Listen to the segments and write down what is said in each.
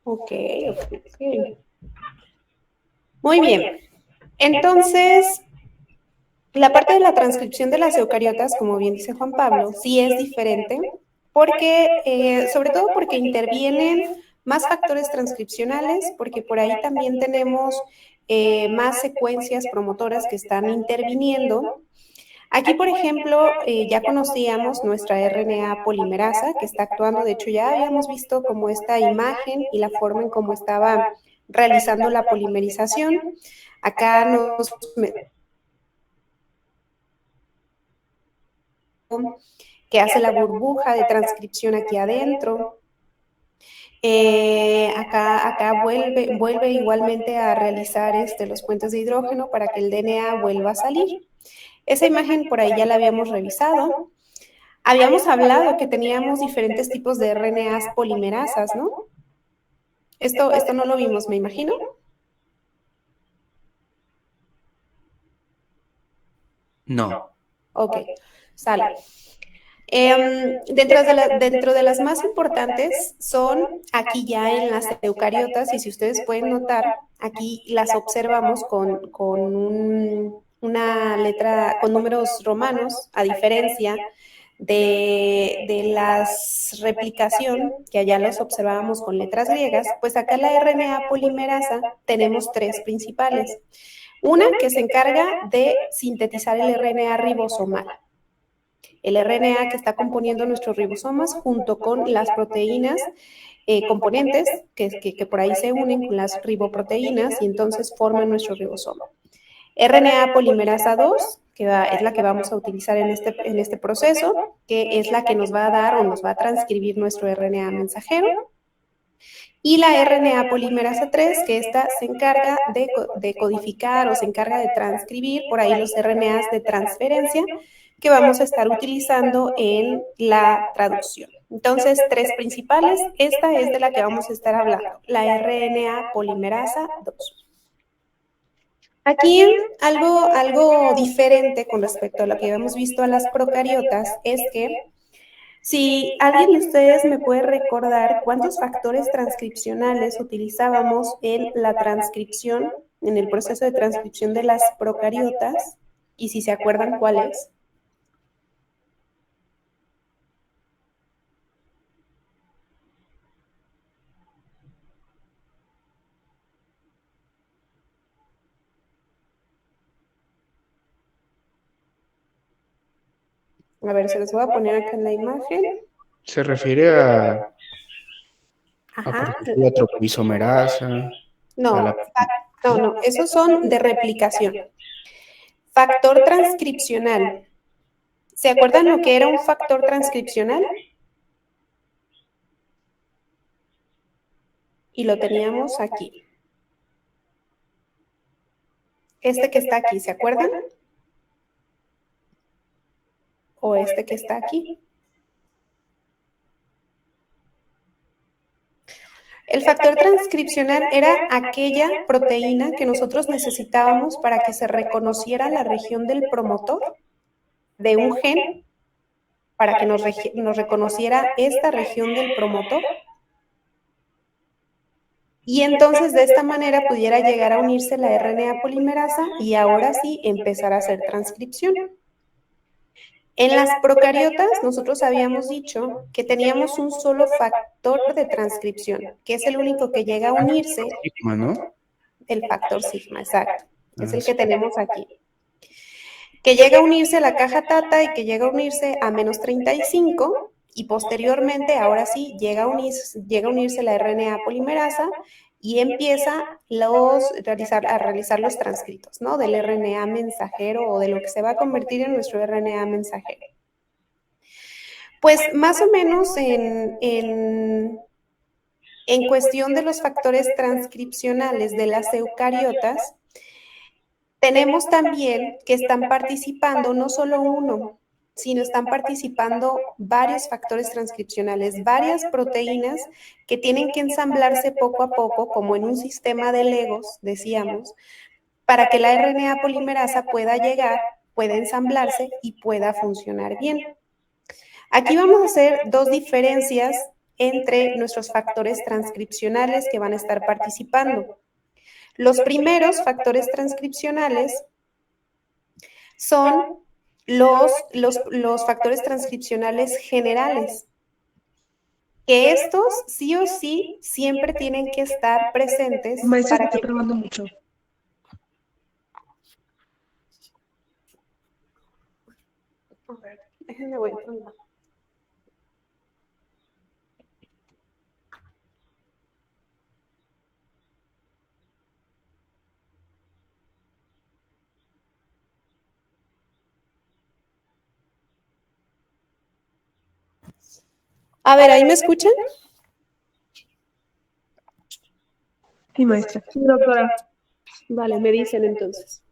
Ok, ok, ok. Muy bien. Entonces, la parte de la transcripción de las eucariotas, como bien dice Juan Pablo, sí es diferente, porque, sobre todo porque intervienen más factores transcripcionales, porque por ahí también tenemos más secuencias promotoras que están interviniendo. Aquí, por ejemplo, ya conocíamos nuestra RNA polimerasa que está actuando, de hecho ya habíamos visto como esta imagen y la forma en cómo estaba realizando la polimerización. Acá nos que hace la burbuja de transcripción aquí adentro. Acá vuelve igualmente a realizar los puentes de hidrógeno para que el DNA vuelva a salir. Esa imagen por ahí ya la habíamos revisado. Habíamos hablado que teníamos diferentes tipos de RNAs polimerasas, ¿no? Esto no lo vimos, me imagino. No. Ok, sale. Dentro de las más importantes son aquí ya en las eucariotas, y si ustedes pueden notar, aquí las observamos con una letra, con números romanos, a diferencia de las replicación, que allá los observábamos con letras griegas, pues acá la RNA polimerasa tenemos tres principales. Una que se encarga de sintetizar el RNA ribosomal. El RNA que está componiendo nuestros ribosomas junto con las proteínas componentes que por ahí se unen con las riboproteínas y entonces forman nuestro ribosoma. RNA polimerasa 2, es la que vamos a utilizar en este proceso, que es la que nos va a dar o nos va a transcribir nuestro RNA mensajero. Y la RNA polimerasa 3, que esta se encarga de codificar o se encarga de transcribir por ahí los RNAs de transferencia que vamos a estar utilizando en la traducción. Entonces, tres principales, esta es de la que vamos a estar hablando, la RNA polimerasa 2. Aquí algo diferente con respecto a lo que habíamos visto a las procariotas es que si alguien de ustedes me puede recordar cuántos factores transcripcionales utilizábamos en la transcripción, en el proceso de transcripción de las procariotas, y si se acuerdan cuáles. A ver, se los voy a poner acá en la imagen. Se refiere por Ajá. ejemplo, la tropoisomerasa, a No, la... no, esos son de replicación. Factor transcripcional. ¿Se acuerdan lo que era un factor transcripcional? Y lo teníamos aquí. Este que está aquí, ¿se acuerdan? O este que está aquí. El factor transcripcional era aquella proteína que nosotros necesitábamos para que se reconociera la región del promotor de un gen, para que nos reconociera esta región del promotor. Y entonces de esta manera pudiera llegar a unirse la RNA polimerasa y ahora sí empezar a hacer transcripción. En las procariotas nosotros habíamos dicho que teníamos un solo factor de transcripción, que es el único que llega a unirse, sigma, ¿no? el factor sigma, exacto. Es Ah, el sí. que tenemos aquí. Que llega a unirse a la caja tata y que llega a unirse a menos 35 y posteriormente, ahora sí, llega a unirse la RNA polimerasa y empieza a realizar los transcritos, ¿no? Del RNA mensajero o de lo que se va a convertir en nuestro RNA mensajero. Pues más o menos en cuestión de los factores transcripcionales de las eucariotas, tenemos también que están participando no solo uno, sino están participando varios factores transcripcionales, varias proteínas que tienen que ensamblarse poco a poco, como en un sistema de Legos, decíamos, para que la RNA polimerasa pueda llegar, pueda ensamblarse y pueda funcionar bien. Aquí vamos a hacer dos diferencias entre nuestros factores transcripcionales que van a estar participando. Los primeros factores transcripcionales son los factores transcripcionales generales, que estos sí o sí siempre tienen que estar presentes. Maestra, está trabajando mucho. A ver, déjenme voy. A ver, ¿ahí me escuchan? Sí, maestra. Sí, doctora. Vale, me dicen entonces.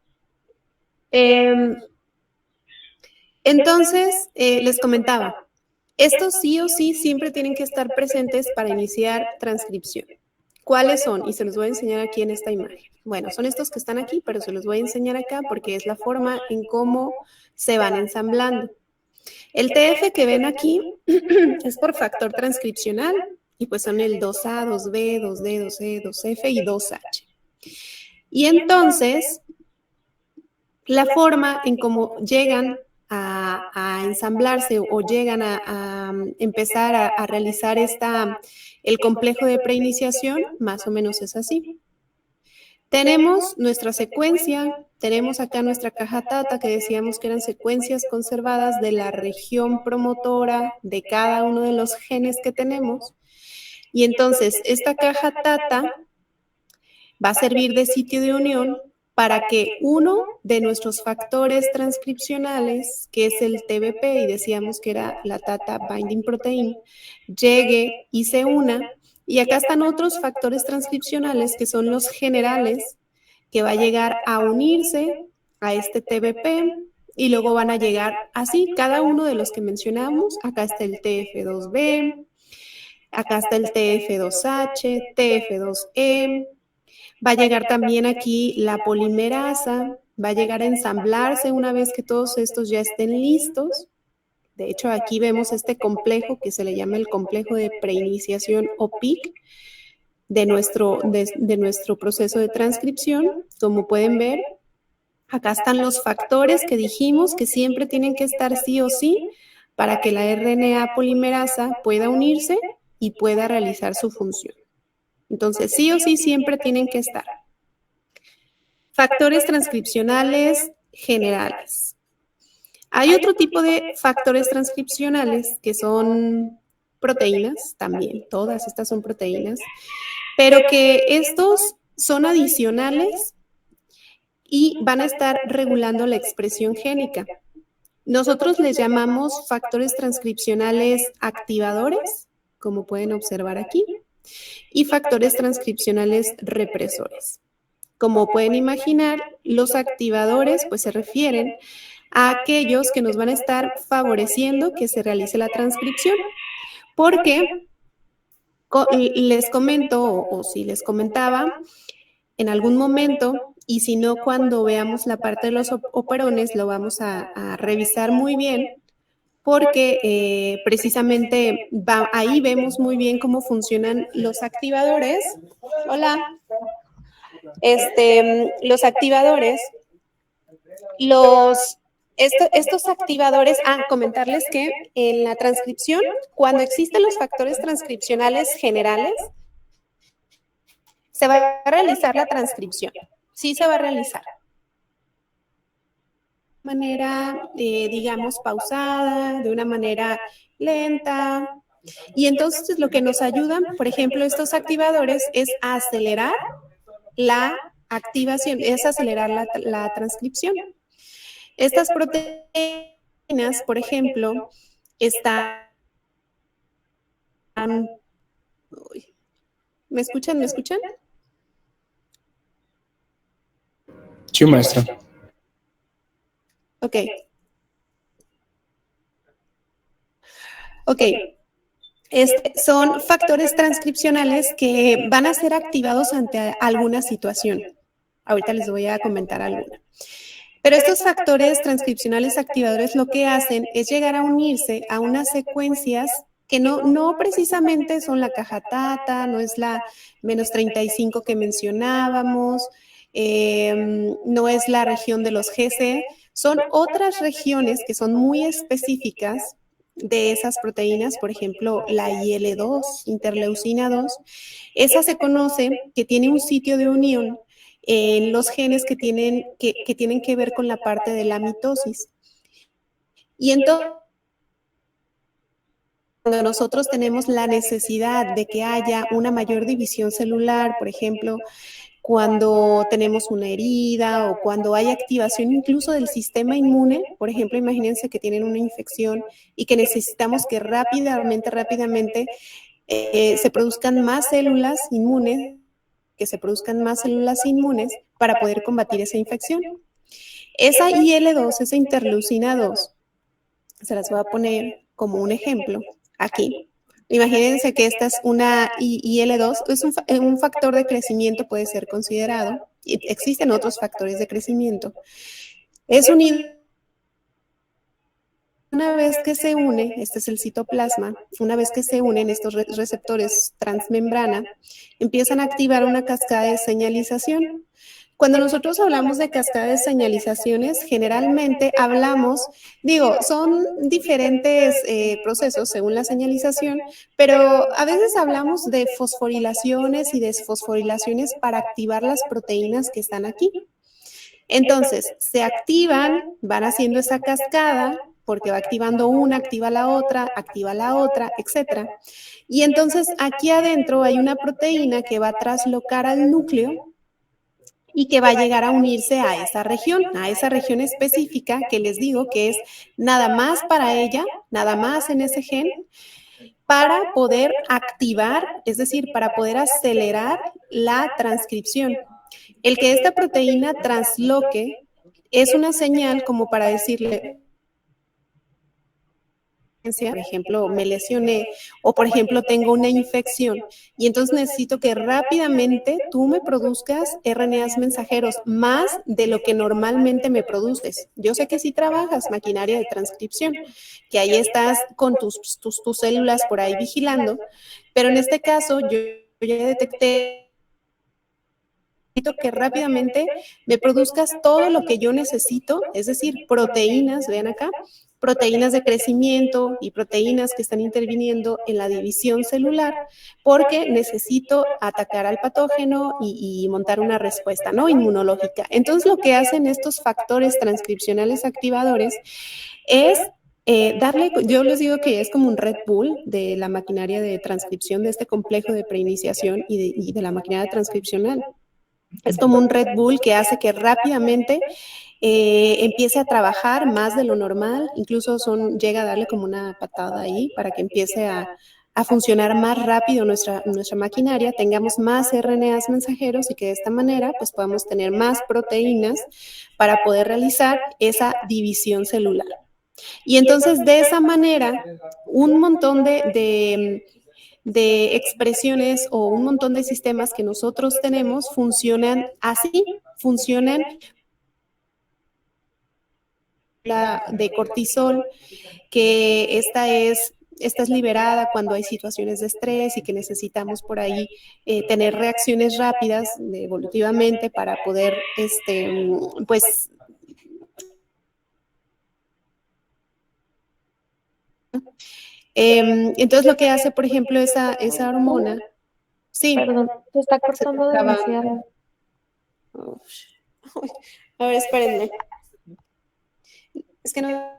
Entonces, les comentaba, estos sí o sí siempre tienen que estar presentes para iniciar transcripción. ¿Cuáles son? Y se los voy a enseñar aquí en esta imagen. Bueno, son estos que están aquí, pero se los voy a enseñar acá porque es la forma en cómo se van ensamblando. El TF que ven aquí es por factor transcripcional y pues son el 2A, 2B, 2D, 2E, 2F y 2H. Y entonces, la forma en cómo llegan a ensamblarse o llegan a empezar a realizar el complejo de preiniciación, más o menos es así. Tenemos nuestra secuencia, tenemos acá nuestra caja TATA que decíamos que eran secuencias conservadas de la región promotora de cada uno de los genes que tenemos. Y entonces esta caja TATA va a servir de sitio de unión para que uno de nuestros factores transcripcionales, que es el TBP, y decíamos que era la Tata Binding Protein, llegue y se una. Y acá están otros factores transcripcionales que son los generales, que va a llegar a unirse a este TBP y luego van a llegar así, cada uno de los que mencionamos. Acá está el TF2B, acá está el TF2H, TF2E. Va a llegar también aquí la polimerasa, va a llegar a ensamblarse una vez que todos estos ya estén listos. De hecho, aquí vemos este complejo que se le llama el complejo de preiniciación o PIC de nuestro proceso de transcripción. Como pueden ver, acá están los factores que dijimos que siempre tienen que estar sí o sí para que la RNA polimerasa pueda unirse y pueda realizar su función. Entonces, sí o sí siempre tienen que estar. Factores transcripcionales generales. Hay otro tipo de factores transcripcionales que son proteínas también, todas estas son proteínas, pero que estos son adicionales y van a estar regulando la expresión génica. Nosotros les llamamos factores transcripcionales activadores, como pueden observar aquí, y factores transcripcionales represores. Como pueden imaginar, los activadores pues se refieren a aquellos que nos van a estar favoreciendo que se realice la transcripción, porque les comento o si les comentaba en algún momento, y si no cuando veamos la parte de los operones lo vamos a revisar muy bien, porque precisamente ahí vemos muy bien cómo funcionan los activadores. Hola. Los activadores, estos activadores, comentarles que en la transcripción, cuando existen los factores transcripcionales generales, se va a realizar la transcripción. Sí se va a realizar. De una manera, digamos, pausada, de una manera lenta. Y entonces lo que nos ayudan, por ejemplo, estos activadores es a acelerar la activación, es acelerar la transcripción. Estas proteínas, por ejemplo, están... ¿Me escuchan? ¿Me escuchan? Sí, maestra. Ok. Ok. Son factores transcripcionales que van a ser activados ante alguna situación. Ahorita les voy a comentar alguna. Pero estos factores transcripcionales activadores lo que hacen es llegar a unirse a unas secuencias que no precisamente son la caja Tata, no es la -35 que mencionábamos, no es la región de los GC, son otras regiones que son muy específicas de esas proteínas, por ejemplo, la IL-2, interleucina 2, esa se conoce que tiene un sitio de unión en los genes que tienen que ver con la parte de la mitosis. Y entonces, cuando nosotros tenemos la necesidad de que haya una mayor división celular, por ejemplo, cuando tenemos una herida o cuando hay activación incluso del sistema inmune, por ejemplo, imagínense que tienen una infección y que necesitamos que rápidamente se produzcan más células inmunes, que se produzcan más células inmunes para poder combatir esa infección. Esa IL-2, esa interleucina 2, se las voy a poner como un ejemplo aquí. Imagínense que esta es una IL-2, es un factor de crecimiento, puede ser considerado, y existen otros factores de crecimiento. Es una vez que se une, este es el citoplasma, una vez que se unen estos receptores transmembrana, empiezan a activar una cascada de señalización. Cuando nosotros hablamos de cascada de señalizaciones, generalmente hablamos, son diferentes procesos según la señalización, pero a veces hablamos de fosforilaciones y desfosforilaciones para activar las proteínas que están aquí. Entonces, se activan, van haciendo esa cascada, porque va activando una, activa la otra, etc. Y entonces aquí adentro hay una proteína que va a traslocar al núcleo y que va a llegar a unirse a esa región específica que les digo que es nada más para ella, nada más en ese gen, para poder activar, es decir, para poder acelerar la transcripción. El que esta proteína transloque es una señal como para decirle, por ejemplo, me lesioné o, por ejemplo, tengo una infección y entonces necesito que rápidamente tú me produzcas RNAs mensajeros más de lo que normalmente me produces. Yo sé que sí trabajas maquinaria de transcripción, que ahí estás con tus células por ahí vigilando, pero en este caso yo ya detecté que rápidamente me produzcas todo lo que yo necesito, es decir, proteínas, vean acá, proteínas de crecimiento y proteínas que están interviniendo en la división celular, porque necesito atacar al patógeno y montar una respuesta, ¿no? Inmunológica. Entonces, lo que hacen estos factores transcripcionales activadores es yo les digo que es como un Red Bull de la maquinaria de transcripción de este complejo de preiniciación y de la maquinaria transcripcional. Es como un Red Bull que hace que rápidamente empiece a trabajar más de lo normal, incluso llega a darle como una patada ahí para que empiece a funcionar más rápido nuestra maquinaria, tengamos más RNAs mensajeros y que de esta manera pues podamos tener más proteínas para poder realizar esa división celular. Y entonces de esa manera un montón de expresiones o un montón de sistemas que nosotros tenemos funcionan así, funcionan de cortisol, que esta es liberada cuando hay situaciones de estrés y que necesitamos por ahí tener reacciones rápidas evolutivamente para poder, pues, entonces lo que hace, por ejemplo, esa hormona, sí. Perdón, se está cortando demasiado. A ver, espérenme. Es que no...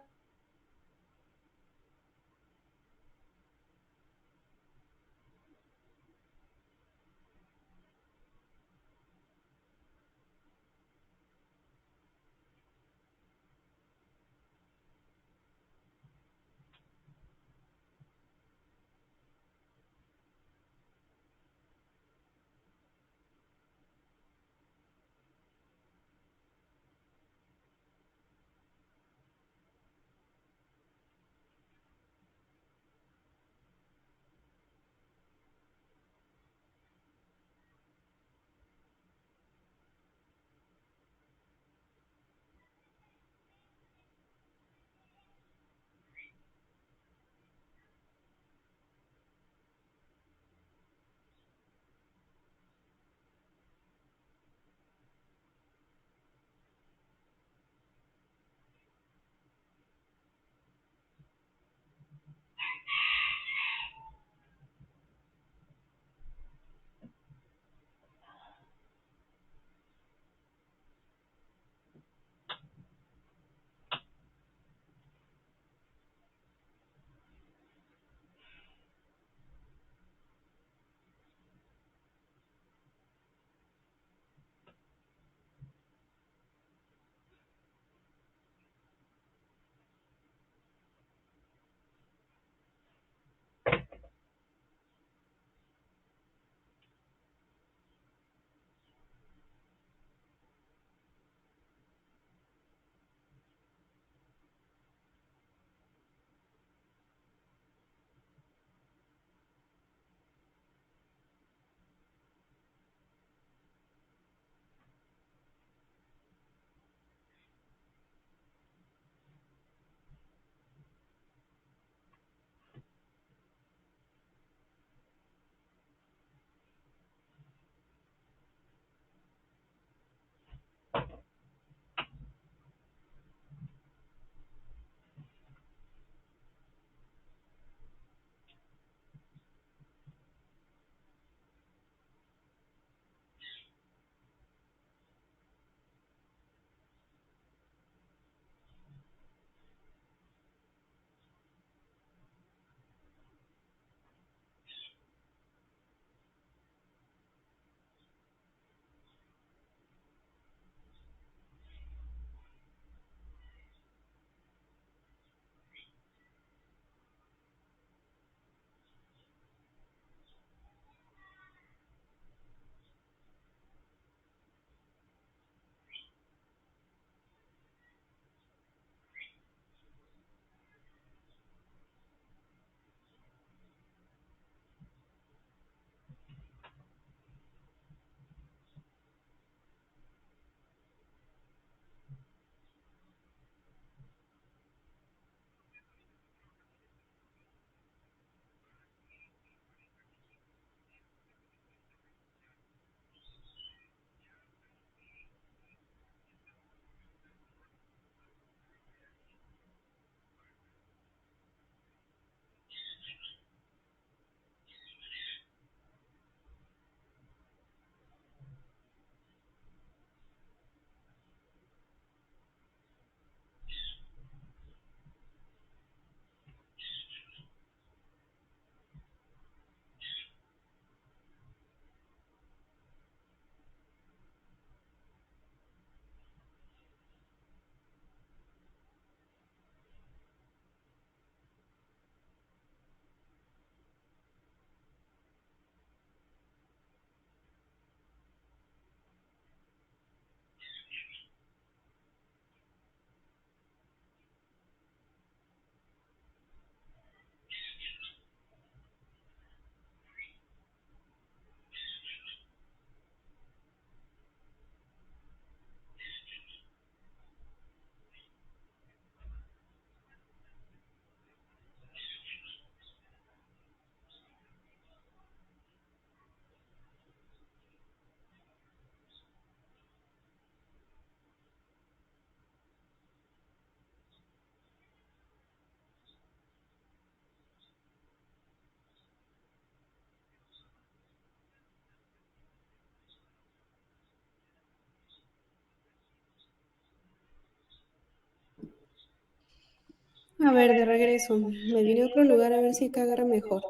A ver, de regreso. Me vine a otro lugar a ver si acá agarra mejor.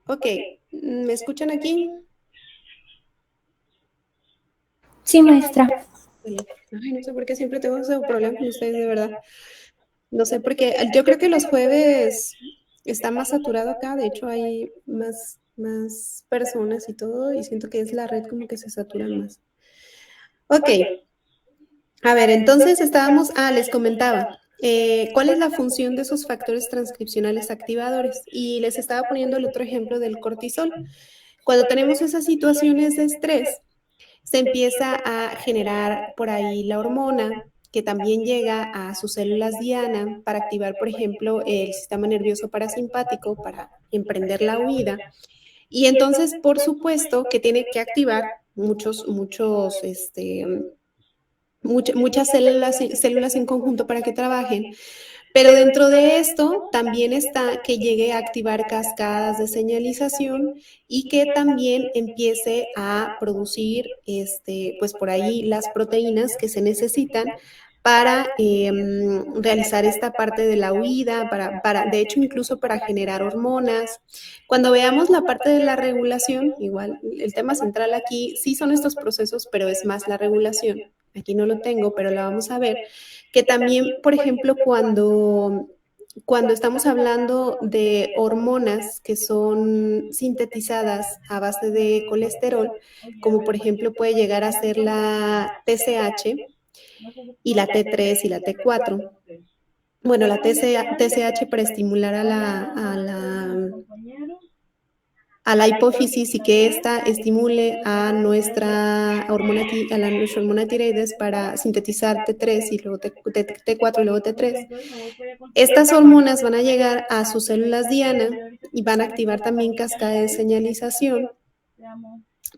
Ok, ¿me escuchan aquí? Sí, maestra. Ay, no sé por qué siempre tengo ese problema con ustedes, de verdad. No sé por qué. Yo creo que los jueves está más saturado acá. De hecho, hay más personas y todo, y siento que es la red como que se satura más. Ok. A ver, entonces les comentaba, ¿cuál es la función de esos factores transcripcionales activadores? Y les estaba poniendo el otro ejemplo del cortisol. Cuando tenemos esas situaciones de estrés, se empieza a generar por ahí la hormona que también llega a sus células diana para activar, por ejemplo, el sistema nervioso parasimpático para emprender la huida. Y entonces, por supuesto, que tiene que activar muchas células en conjunto para que trabajen, pero dentro de esto también está que llegue a activar cascadas de señalización y que también empiece a producir, pues por ahí las proteínas que se necesitan para realizar esta parte de la huida, de hecho incluso para generar hormonas. Cuando veamos la parte de la regulación, igual el tema central aquí sí son estos procesos, pero es más la regulación. Aquí no lo tengo, pero la vamos a ver. Que también, por ejemplo, cuando estamos hablando de hormonas que son sintetizadas a base de colesterol, como por ejemplo puede llegar a ser la TSH y la T3 y la T4. Bueno, la TSH para estimular a la hipófisis y que ésta estimule a nuestra hormona tiroides para sintetizar T3 y luego T4 y luego T3. Estas hormonas van a llegar a sus células diana y van a activar también cascada de señalización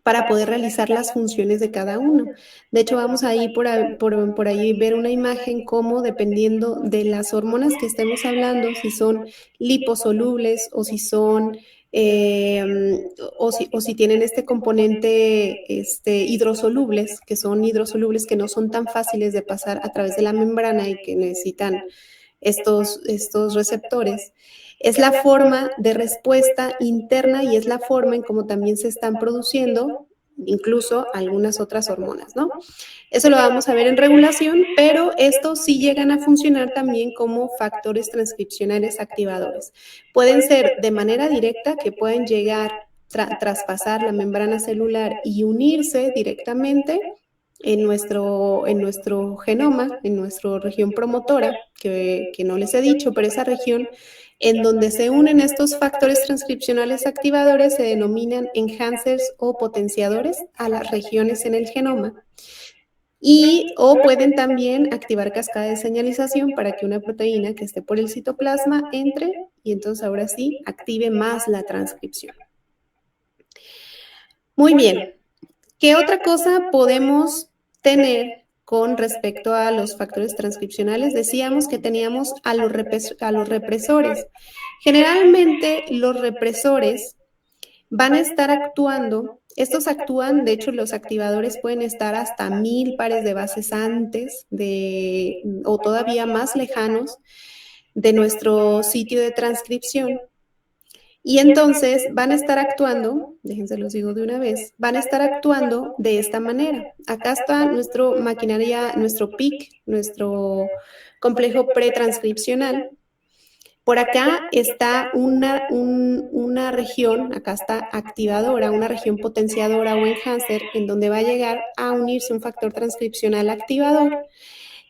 para poder realizar las funciones de cada uno. De hecho, vamos a ir por ahí ver una imagen como dependiendo de las hormonas que estemos hablando, si son liposolubles o si son o si tienen este componente hidrosolubles, que son hidrosolubles que no son tan fáciles de pasar a través de la membrana y que necesitan estos receptores. Es la forma de respuesta interna y es la forma en cómo también se están produciendo incluso algunas otras hormonas, ¿no? Eso lo vamos a ver en regulación, pero estos sí llegan a funcionar también como factores transcripcionales activadores. Pueden ser de manera directa, que pueden llegar traspasar la membrana celular y unirse directamente en nuestro genoma, en nuestra región promotora, que no les he dicho, pero esa región en donde se unen estos factores transcripcionales activadores se denominan enhancers o potenciadores a las regiones en el genoma. O pueden también activar cascada de señalización para que una proteína que esté por el citoplasma entre y entonces ahora sí active más la transcripción. Muy bien. ¿Qué otra cosa podemos tener con respecto a los factores transcripcionales? Decíamos que teníamos a los represores. Generalmente los represores van a estar actuando, estos actúan, de hecho los activadores pueden estar hasta 1000 pares de bases antes o todavía más lejanos de nuestro sitio de transcripción. Y entonces van a estar actuando, déjense los digo de una vez, van a estar actuando de esta manera. Acá está nuestro maquinaria, nuestro PIC, nuestro complejo pretranscripcional. Por acá está una región, acá está activadora, una región potenciadora o enhancer, en donde va a llegar a unirse un factor transcripcional activador.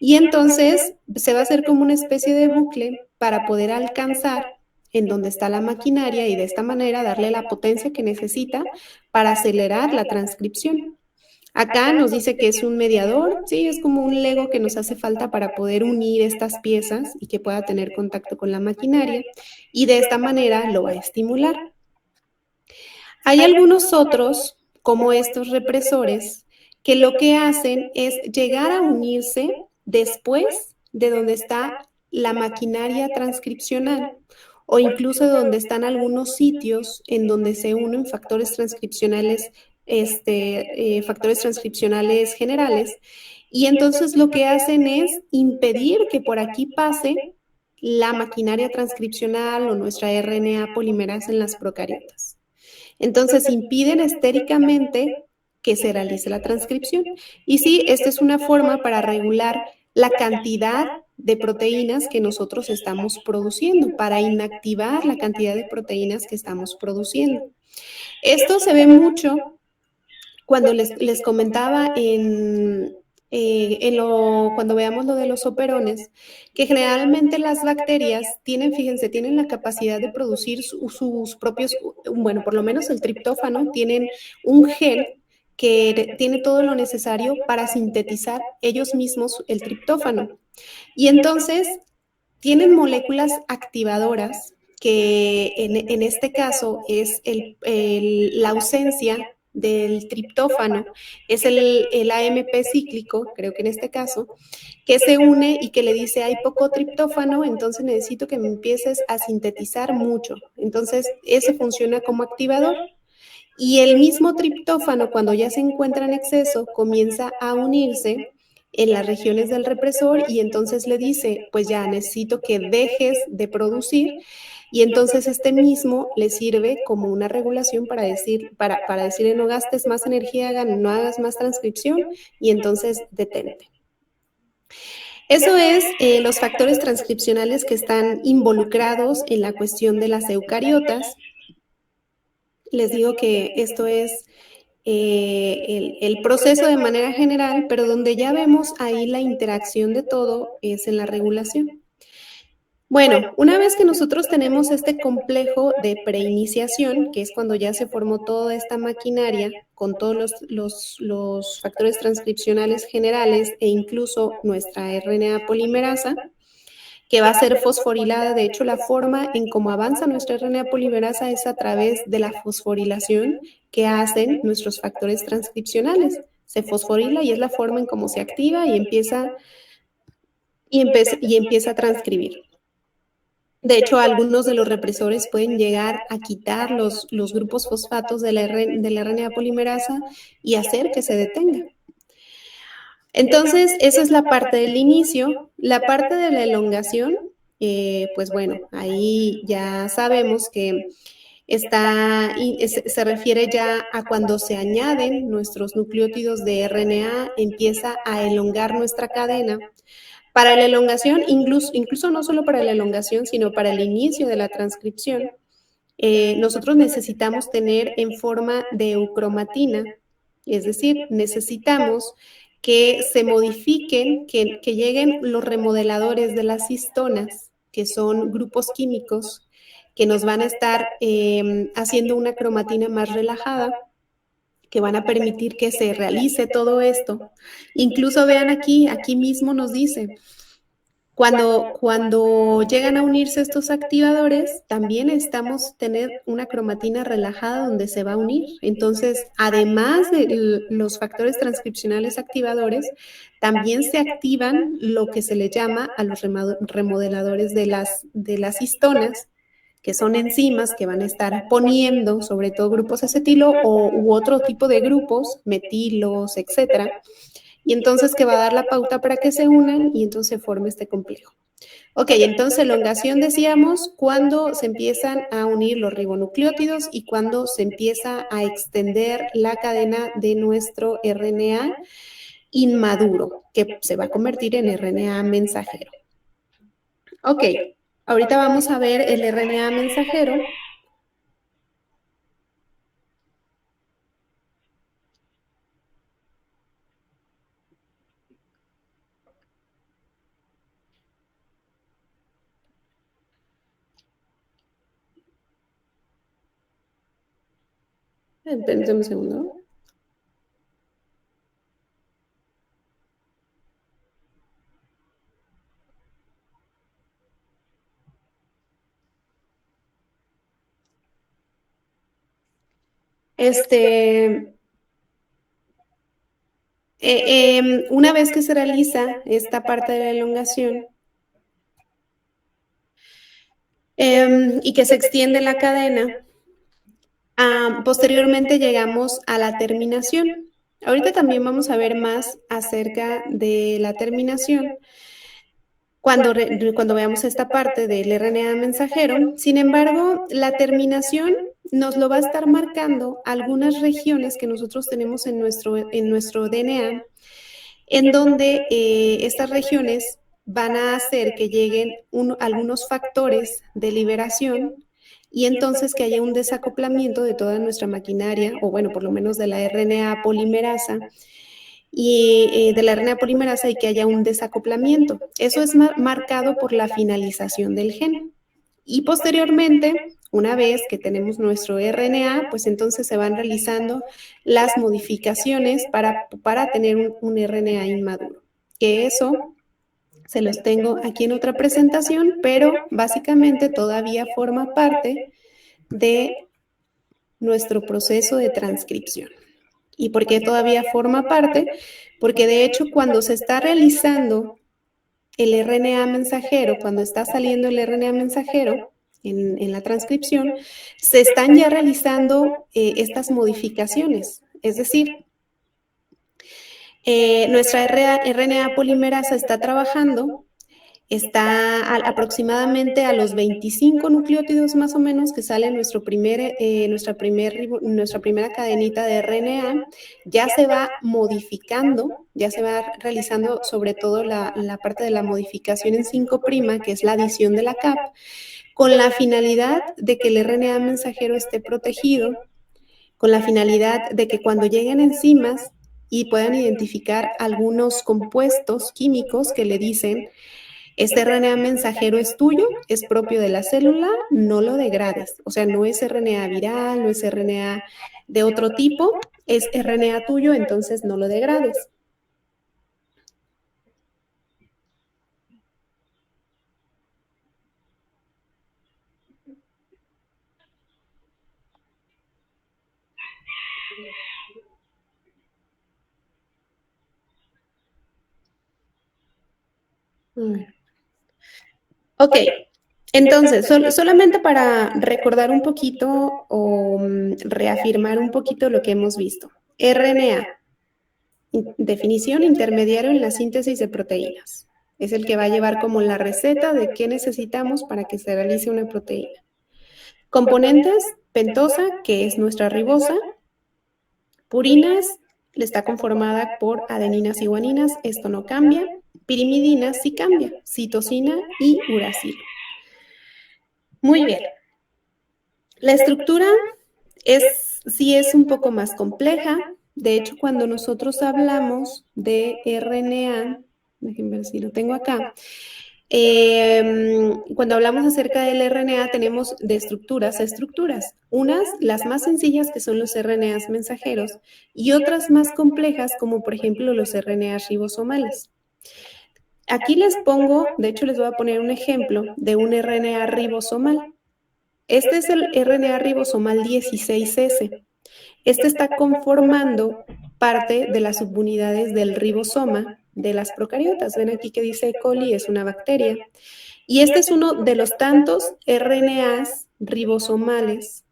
Y entonces se va a hacer como una especie de bucle para poder alcanzar en donde está la maquinaria y de esta manera darle la potencia que necesita para acelerar la transcripción. Acá nos dice que es un mediador, sí, es como un Lego que nos hace falta para poder unir estas piezas y que pueda tener contacto con la maquinaria y de esta manera lo va a estimular. Hay algunos otros, como estos represores, que lo que hacen es llegar a unirse después de donde está la maquinaria transcripcional o incluso donde están algunos sitios en donde se unen factores transcripcionales factores transcripcionales generales, y entonces lo que hacen es impedir que por aquí pase la maquinaria transcripcional o nuestra RNA polimerasa en las procariotas. Entonces impiden estéricamente que se realice la transcripción. Y sí, esta es una forma para regular la cantidad de proteínas que nosotros estamos produciendo, para inactivar la cantidad de proteínas que estamos produciendo. Esto se ve mucho cuando les comentaba cuando veamos lo de los operones, que generalmente las bacterias tienen la capacidad de producir sus propios, bueno, por lo menos el triptófano, tienen un gen que tiene todo lo necesario para sintetizar ellos mismos el triptófano. Y entonces tienen moléculas activadoras que en este caso es la ausencia del triptófano, es el AMP cíclico, creo que en este caso, que se une y que le dice, hay poco triptófano, entonces necesito que me empieces a sintetizar mucho. Entonces, ese funciona como activador. Y el mismo triptófano, cuando ya se encuentra en exceso, comienza a unirse en las regiones del represor y entonces le dice, pues ya necesito que dejes de producir, y entonces este mismo le sirve como una regulación para decirle no gastes más energía, no hagas más transcripción y entonces detente. Eso es los factores transcripcionales que están involucrados en la cuestión de las eucariotas. Les digo que esto es el proceso de manera general, pero donde ya vemos ahí la interacción de todo es en la regulación. Bueno, una vez que nosotros tenemos este complejo de preiniciación, que es cuando ya se formó toda esta maquinaria con todos los factores transcripcionales generales e incluso nuestra RNA polimerasa, que va a ser fosforilada. De hecho, la forma en cómo avanza nuestra RNA polimerasa es a través de la fosforilación que hacen nuestros factores transcripcionales. Se fosforila y es la forma en cómo se activa y empieza a transcribir. De hecho, algunos de los represores pueden llegar a quitar los grupos fosfatos de la RNA polimerasa y hacer que se detenga. Entonces, esa es la parte del inicio. La parte de la elongación, pues bueno, ahí ya sabemos que se refiere ya a cuando se añaden nuestros nucleótidos de RNA, empieza a elongar nuestra cadena. Para la elongación, incluso no solo para la elongación, sino para el inicio de la transcripción, nosotros necesitamos tener en forma de eucromatina, es decir, necesitamos que se modifiquen, que lleguen los remodeladores de las histonas, que son grupos químicos que nos van a estar haciendo una cromatina más relajada, que van a permitir que se realice todo esto. Incluso vean aquí mismo nos dice, cuando llegan a unirse estos activadores, también necesitamos tener una cromatina relajada donde se va a unir. Entonces, además de los factores transcripcionales activadores, también se activan lo que se le llama a los remodeladores de las histonas, que son enzimas que van a estar poniendo sobre todo grupos acetilo u otro tipo de grupos, metilos, etcétera, y entonces que va a dar la pauta para que se unan y entonces se forme este complejo. Ok, entonces elongación decíamos cuando se empiezan a unir los ribonucleótidos y cuando se empieza a extender la cadena de nuestro RNA inmaduro, que se va a convertir en RNA mensajero. Ok, ahorita vamos a ver el RNA mensajero. Espérenme un segundo. Una vez que se realiza esta parte de la elongación y que se extiende la cadena, Posteriormente llegamos a la terminación. Ahorita también vamos a ver más acerca de la terminación cuando veamos esta parte del RNA mensajero. Sin embargo, la terminación nos lo va a estar marcando algunas regiones que nosotros tenemos en nuestro DNA, en donde estas regiones van a hacer que lleguen algunos factores de liberación y entonces que haya un desacoplamiento de toda nuestra maquinaria, o bueno, por lo menos de la RNA polimerasa, y de la RNA polimerasa, y que haya un desacoplamiento. Eso es marcado por la finalización del gen. Y posteriormente, una vez que tenemos nuestro RNA, pues entonces se van realizando las modificaciones para tener un RNA inmaduro. Que eso se los tengo aquí en otra presentación, pero básicamente todavía forma parte de nuestro proceso de transcripción. ¿Y por qué todavía forma parte? Porque de hecho cuando se está realizando el RNA mensajero, cuando está saliendo el RNA mensajero en la transcripción, se están ya realizando estas modificaciones. Es decir, nuestra RNA polimerasa está trabajando, está aproximadamente a los 25 nucleótidos más o menos que sale nuestra primera cadenita de RNA, ya se va modificando, ya se va realizando sobre todo la parte de la modificación en 5', que es la adición de la CAP, con la finalidad de que el RNA mensajero esté protegido, con la finalidad de que cuando lleguen enzimas y puedan identificar algunos compuestos químicos que le dicen: este RNA mensajero es tuyo, es propio de la célula, no lo degrades. O sea, no es RNA viral, no es RNA de otro tipo, es RNA tuyo, entonces no lo degrades. Ok, entonces, solamente para recordar un poquito o reafirmar un poquito lo que hemos visto. RNA, definición: intermediario en la síntesis de proteínas. Es el que va a llevar como la receta de qué necesitamos para que se realice una proteína. Componentes: pentosa, que es nuestra ribosa. Purinas, está conformada por adeninas y guaninas, esto no cambia. Pirimidina sí cambia, citosina y uracilo. Muy bien. La estructura sí es un poco más compleja. De hecho, cuando nosotros hablamos de RNA, déjenme ver si lo tengo acá, cuando hablamos acerca del RNA tenemos de estructuras a estructuras. Unas, las más sencillas, que son los RNAs mensajeros, y otras más complejas, como por ejemplo los RNAs ribosomales. Aquí les pongo, de hecho les voy a poner un ejemplo de un RNA ribosomal. Este es el RNA ribosomal 16S. Este está conformando parte de las subunidades del ribosoma de las procariotas. Ven aquí que dice E. coli, es una bacteria. Y este es uno de los tantos RNAs ribosomales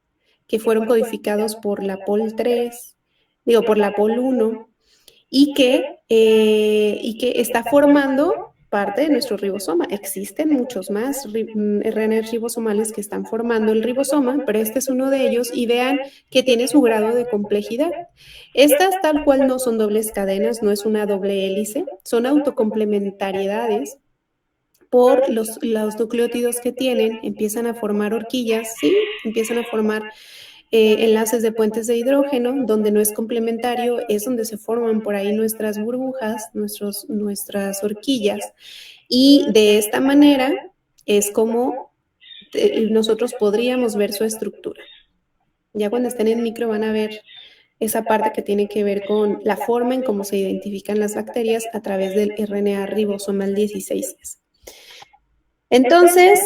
que fueron codificados por la POL3, por la POL1, y que está formando parte de nuestro ribosoma. Existen muchos más RNAs ribosomales que están formando el ribosoma, pero este es uno de ellos, y vean que tiene su grado de complejidad. Estas tal cual no son dobles cadenas, no es una doble hélice, son autocomplementariedades. Por los nucleótidos que tienen, empiezan a formar horquillas, ¿sí? Empiezan a formar enlaces de puentes de hidrógeno. Donde no es complementario es donde se forman por ahí nuestras burbujas, nuestras horquillas, y de esta manera es como nosotros podríamos ver su estructura. Ya cuando estén en micro van a ver esa parte que tiene que ver con la forma en cómo se identifican las bacterias a través del RNA ribosomal 16S. Entonces,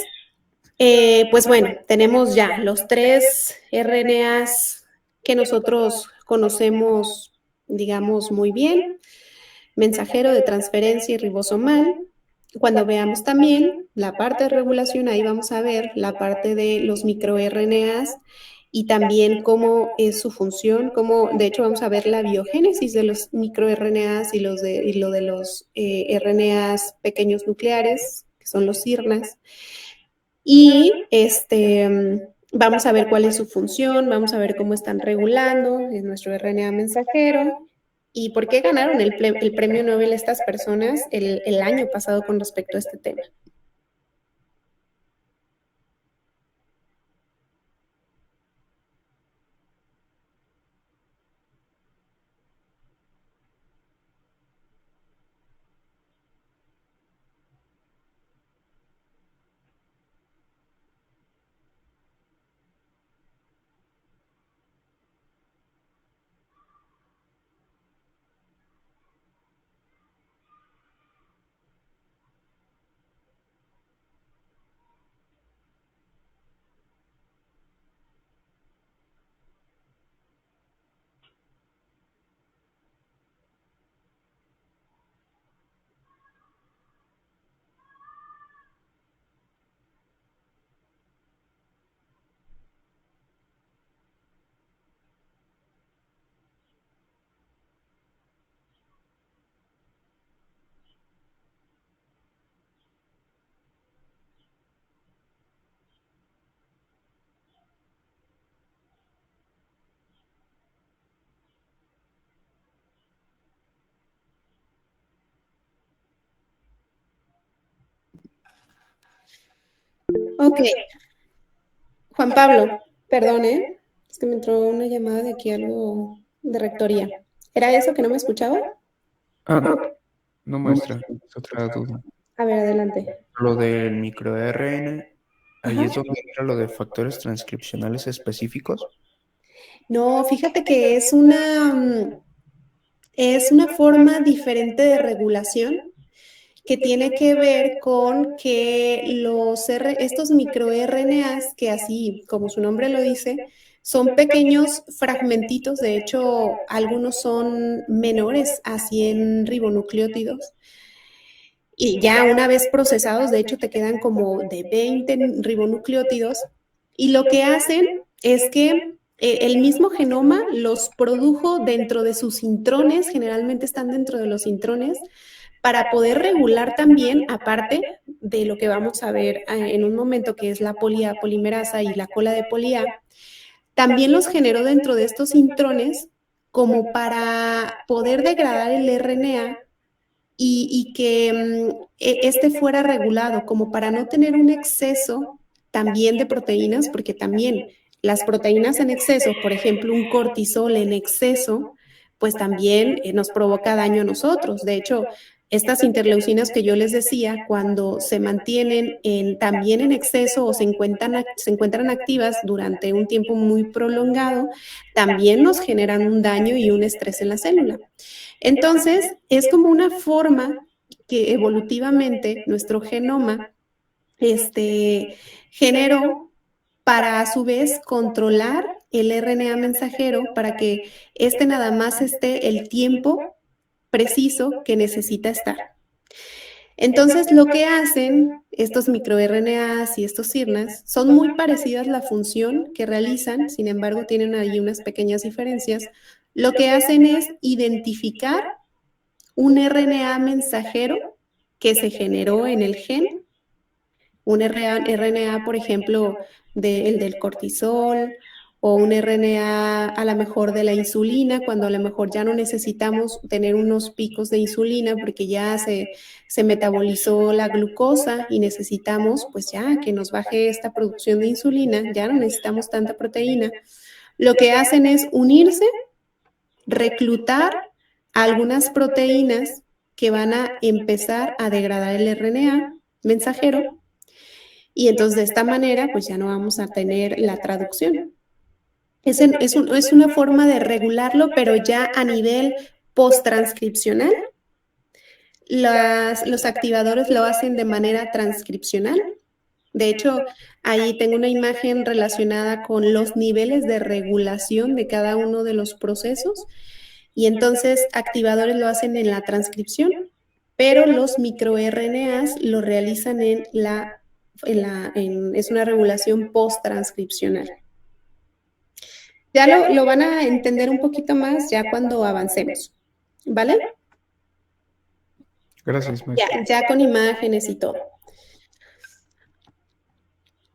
pues bueno, tenemos ya los 3 RNAs que nosotros conocemos, digamos, muy bien: mensajero, de transferencia y ribosomal. Cuando veamos también la parte de regulación, ahí vamos a ver la parte de los microRNAs y también cómo es su función, de hecho vamos a ver la biogénesis de los microRNAs y lo de los RNAs pequeños nucleares, que son los siRNAs. Y vamos a ver cuál es su función, vamos a ver cómo están regulando nuestro RNA mensajero y por qué ganaron el premio Nobel estas personas el año pasado con respecto a este tema. Ok. Juan Pablo, perdón, ¿eh? Es que me entró una llamada de aquí, algo de rectoría. ¿Era eso que no me escuchaba? No, maestra, es otra duda. A ver, adelante. Lo del microRN, ahí Ajá. es donde entra lo de factores transcripcionales específicos. No, fíjate que es una forma diferente de regulación que tiene que ver con que estos microRNAs, que así como su nombre lo dice, son pequeños fragmentitos, de hecho algunos son menores a 100 ribonucleótidos, y ya una vez procesados, de hecho te quedan como de 20 ribonucleótidos, y lo que hacen es que el mismo genoma los produjo dentro de sus intrones, generalmente están dentro de los intrones, para poder regular también, aparte de lo que vamos a ver en un momento, que es la polimerasa y la cola de poli-A, también los generó dentro de estos intrones como para poder degradar el RNA y que este fuera regulado, como para no tener un exceso también de proteínas, porque también las proteínas en exceso, por ejemplo, un cortisol en exceso, pues también nos provoca daño a nosotros. De hecho, estas interleucinas que yo les decía, cuando se mantienen también en exceso o se encuentran activas durante un tiempo muy prolongado, también nos generan un daño y un estrés en la célula. Entonces, es como una forma que evolutivamente nuestro genoma generó para a su vez controlar el RNA mensajero para que nada más esté el tiempo preciso que necesita estar. Entonces, lo que hacen estos microRNAs y estos siRNAs son muy parecidas la función que realizan, sin embargo, tienen ahí unas pequeñas diferencias. Lo que hacen es identificar un RNA mensajero que se generó en el gen, un RNA, por ejemplo, el del cortisol, o un RNA a lo mejor de la insulina, cuando a lo mejor ya no necesitamos tener unos picos de insulina porque ya se metabolizó la glucosa y necesitamos pues ya que nos baje esta producción de insulina, ya no necesitamos tanta proteína. Lo que hacen es unirse, reclutar algunas proteínas que van a empezar a degradar el RNA mensajero, y entonces de esta manera pues ya no vamos a tener la traducción. Es una forma de regularlo, pero ya a nivel post-transcripcional. Los activadores lo hacen de manera transcripcional. De hecho, ahí tengo una imagen relacionada con los niveles de regulación de cada uno de los procesos. Y entonces activadores lo hacen en la transcripción, pero los microRNAs lo realizan es una regulación post-transcripcional. Ya lo van a entender un poquito más ya cuando avancemos, ¿vale? Gracias, maestra. Ya con imágenes y todo.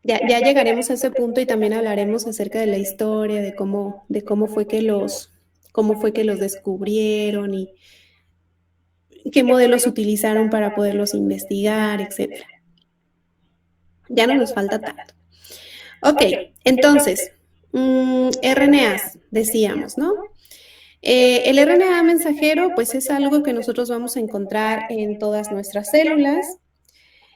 Ya llegaremos a ese punto y también hablaremos acerca de la historia, de cómo fue que los descubrieron y qué modelos utilizaron para poderlos investigar, etcétera. Ya no nos falta tanto. Ok, entonces, RNAs, decíamos, ¿no? El RNA mensajero, pues es algo que nosotros vamos a encontrar en todas nuestras células.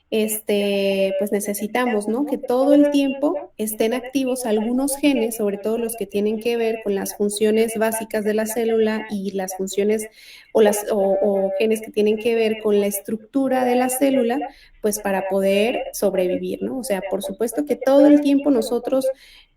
Pues necesitamos, ¿no? Que todo el tiempo estén activos algunos genes, sobre todo los que tienen que ver con las funciones básicas de la célula y las funciones o genes que tienen que ver con la estructura de la célula, pues para poder sobrevivir, ¿no? O sea, por supuesto que todo el tiempo nosotros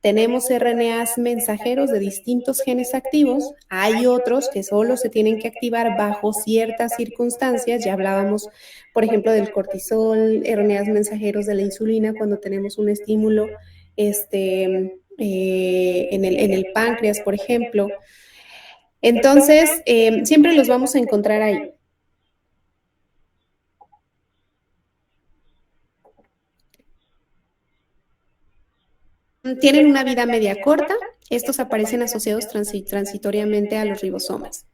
tenemos RNAs mensajeros de distintos genes activos. Hay otros que solo se tienen que activar bajo ciertas circunstancias. Ya hablábamos, por ejemplo, del cortisol, RNAs mensajeros de la insulina cuando tenemos un estímulo en el páncreas, por ejemplo. Entonces, siempre los vamos a encontrar ahí. Tienen una vida media corta. Estos aparecen asociados transitoriamente a los ribosomas.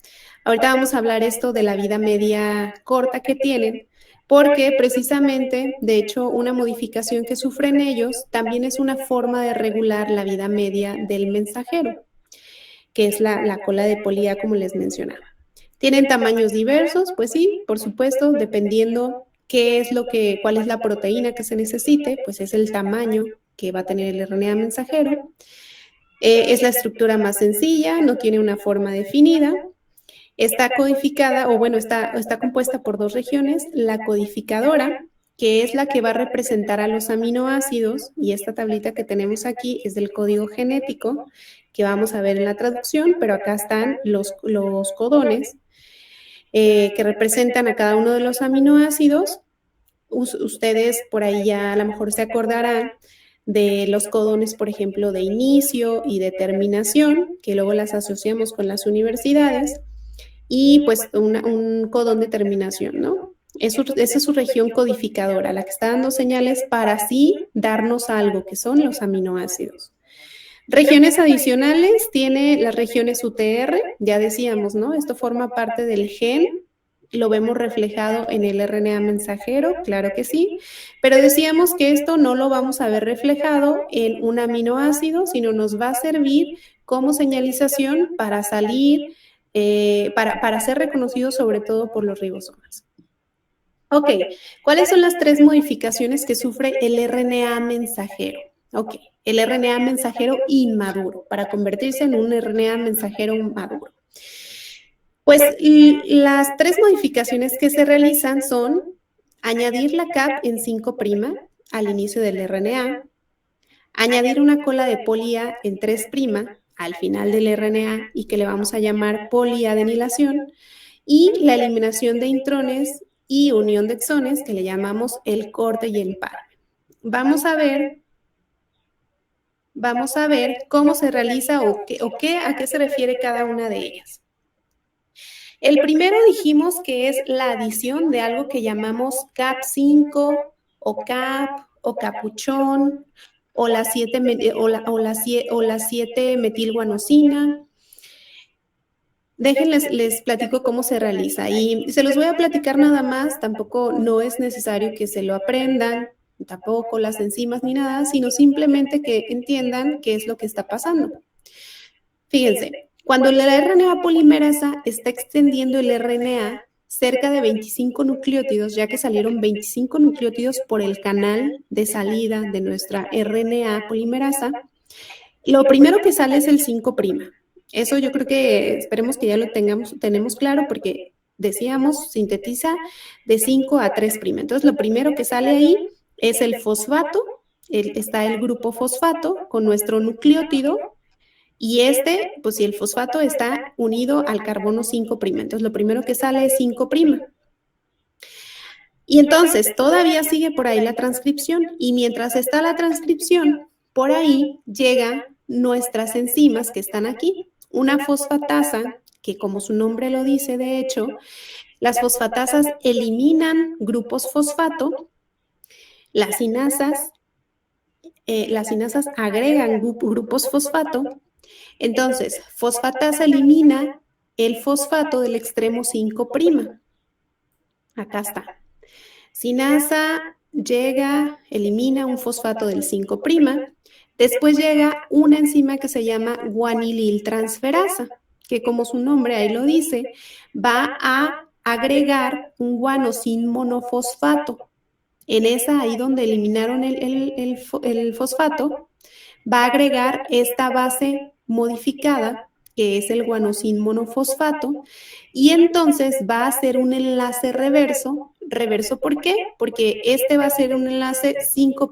Ahorita vamos a hablar esto de la vida media corta que tienen, porque precisamente, de hecho, una modificación que sufren ellos también es una forma de regular la vida media del mensajero, que es la cola de Polía, como les mencionaba. ¿Tienen tamaños diversos? Pues sí, por supuesto, dependiendo cuál es la proteína que se necesite, pues es el tamaño que va a tener el RNA mensajero. Es la estructura más sencilla, no tiene una forma definida. Está codificada, o bueno, está compuesta por dos regiones, la codificadora, que es la que va a representar a los aminoácidos, y esta tablita que tenemos aquí es del código genético, que vamos a ver en la traducción, pero acá están los codones, que representan a cada uno de los aminoácidos. Ustedes por ahí ya a lo mejor se acordarán de los codones, por ejemplo, de inicio y de terminación, que luego las asociamos con las universidades, y pues un codón de terminación, ¿no? Esa es su región codificadora, la que está dando señales para así darnos algo, que son los aminoácidos. Regiones adicionales tiene las regiones UTR, ya decíamos, ¿no? Esto forma parte del gen, lo vemos reflejado en el RNA mensajero, claro que sí, pero decíamos que esto no lo vamos a ver reflejado en un aminoácido, sino nos va a servir como señalización para salir, para ser reconocido sobre todo por los ribosomas. Ok, ¿cuáles son las 3 modificaciones que sufre el RNA mensajero? Ok, el RNA mensajero inmaduro, para convertirse en un RNA mensajero maduro. Pues las 3 modificaciones que se realizan son añadir la cap en 5' al inicio del RNA, añadir una cola de polía en 3' al final del RNA y que le vamos a llamar poliadenilación, y la eliminación de intrones y unión de exones, que le llamamos el corte y el empalme. Vamos a ver cómo se realiza a qué se refiere cada una de ellas. El primero dijimos que es la adición de algo que llamamos CAP5 o CAP o capuchón o la 7-metilguanosina. Déjenles, les platico cómo se realiza y se los voy a platicar nada más, tampoco no es necesario que se lo aprendan, tampoco las enzimas ni nada, sino simplemente que entiendan qué es lo que está pasando. Fíjense, cuando la RNA polimerasa está extendiendo el RNA cerca de 25 nucleótidos, ya que salieron 25 nucleótidos por el canal de salida de nuestra RNA polimerasa, lo primero que sale es el 5'. Eso yo creo que esperemos que ya lo tenemos claro, porque decíamos, sintetiza de 5 a 3'. Entonces, lo primero que sale ahí es el fosfato, está el grupo fosfato con nuestro nucleótido, y pues si el fosfato está unido al carbono 5'. Entonces, lo primero que sale es 5'. Y entonces, todavía sigue por ahí la transcripción, y mientras está la transcripción, por ahí llega nuestras enzimas que están aquí. Una fosfatasa, que como su nombre lo dice, de hecho, las fosfatasas eliminan grupos fosfato, las sinasas agregan grupos fosfato. Entonces, fosfatasa elimina el fosfato del extremo 5'. Acá está. Sinasa llega, elimina un fosfato del 5'. Después llega una enzima que se llama guanililtransferasa, que como su nombre ahí lo dice, va a agregar un guanosin monofosfato. En esa, ahí donde eliminaron el fosfato, va a agregar esta base modificada, que es el guanosin monofosfato, y entonces va a hacer un enlace reverso. ¿Reverso por qué? Porque este va a ser un enlace 5'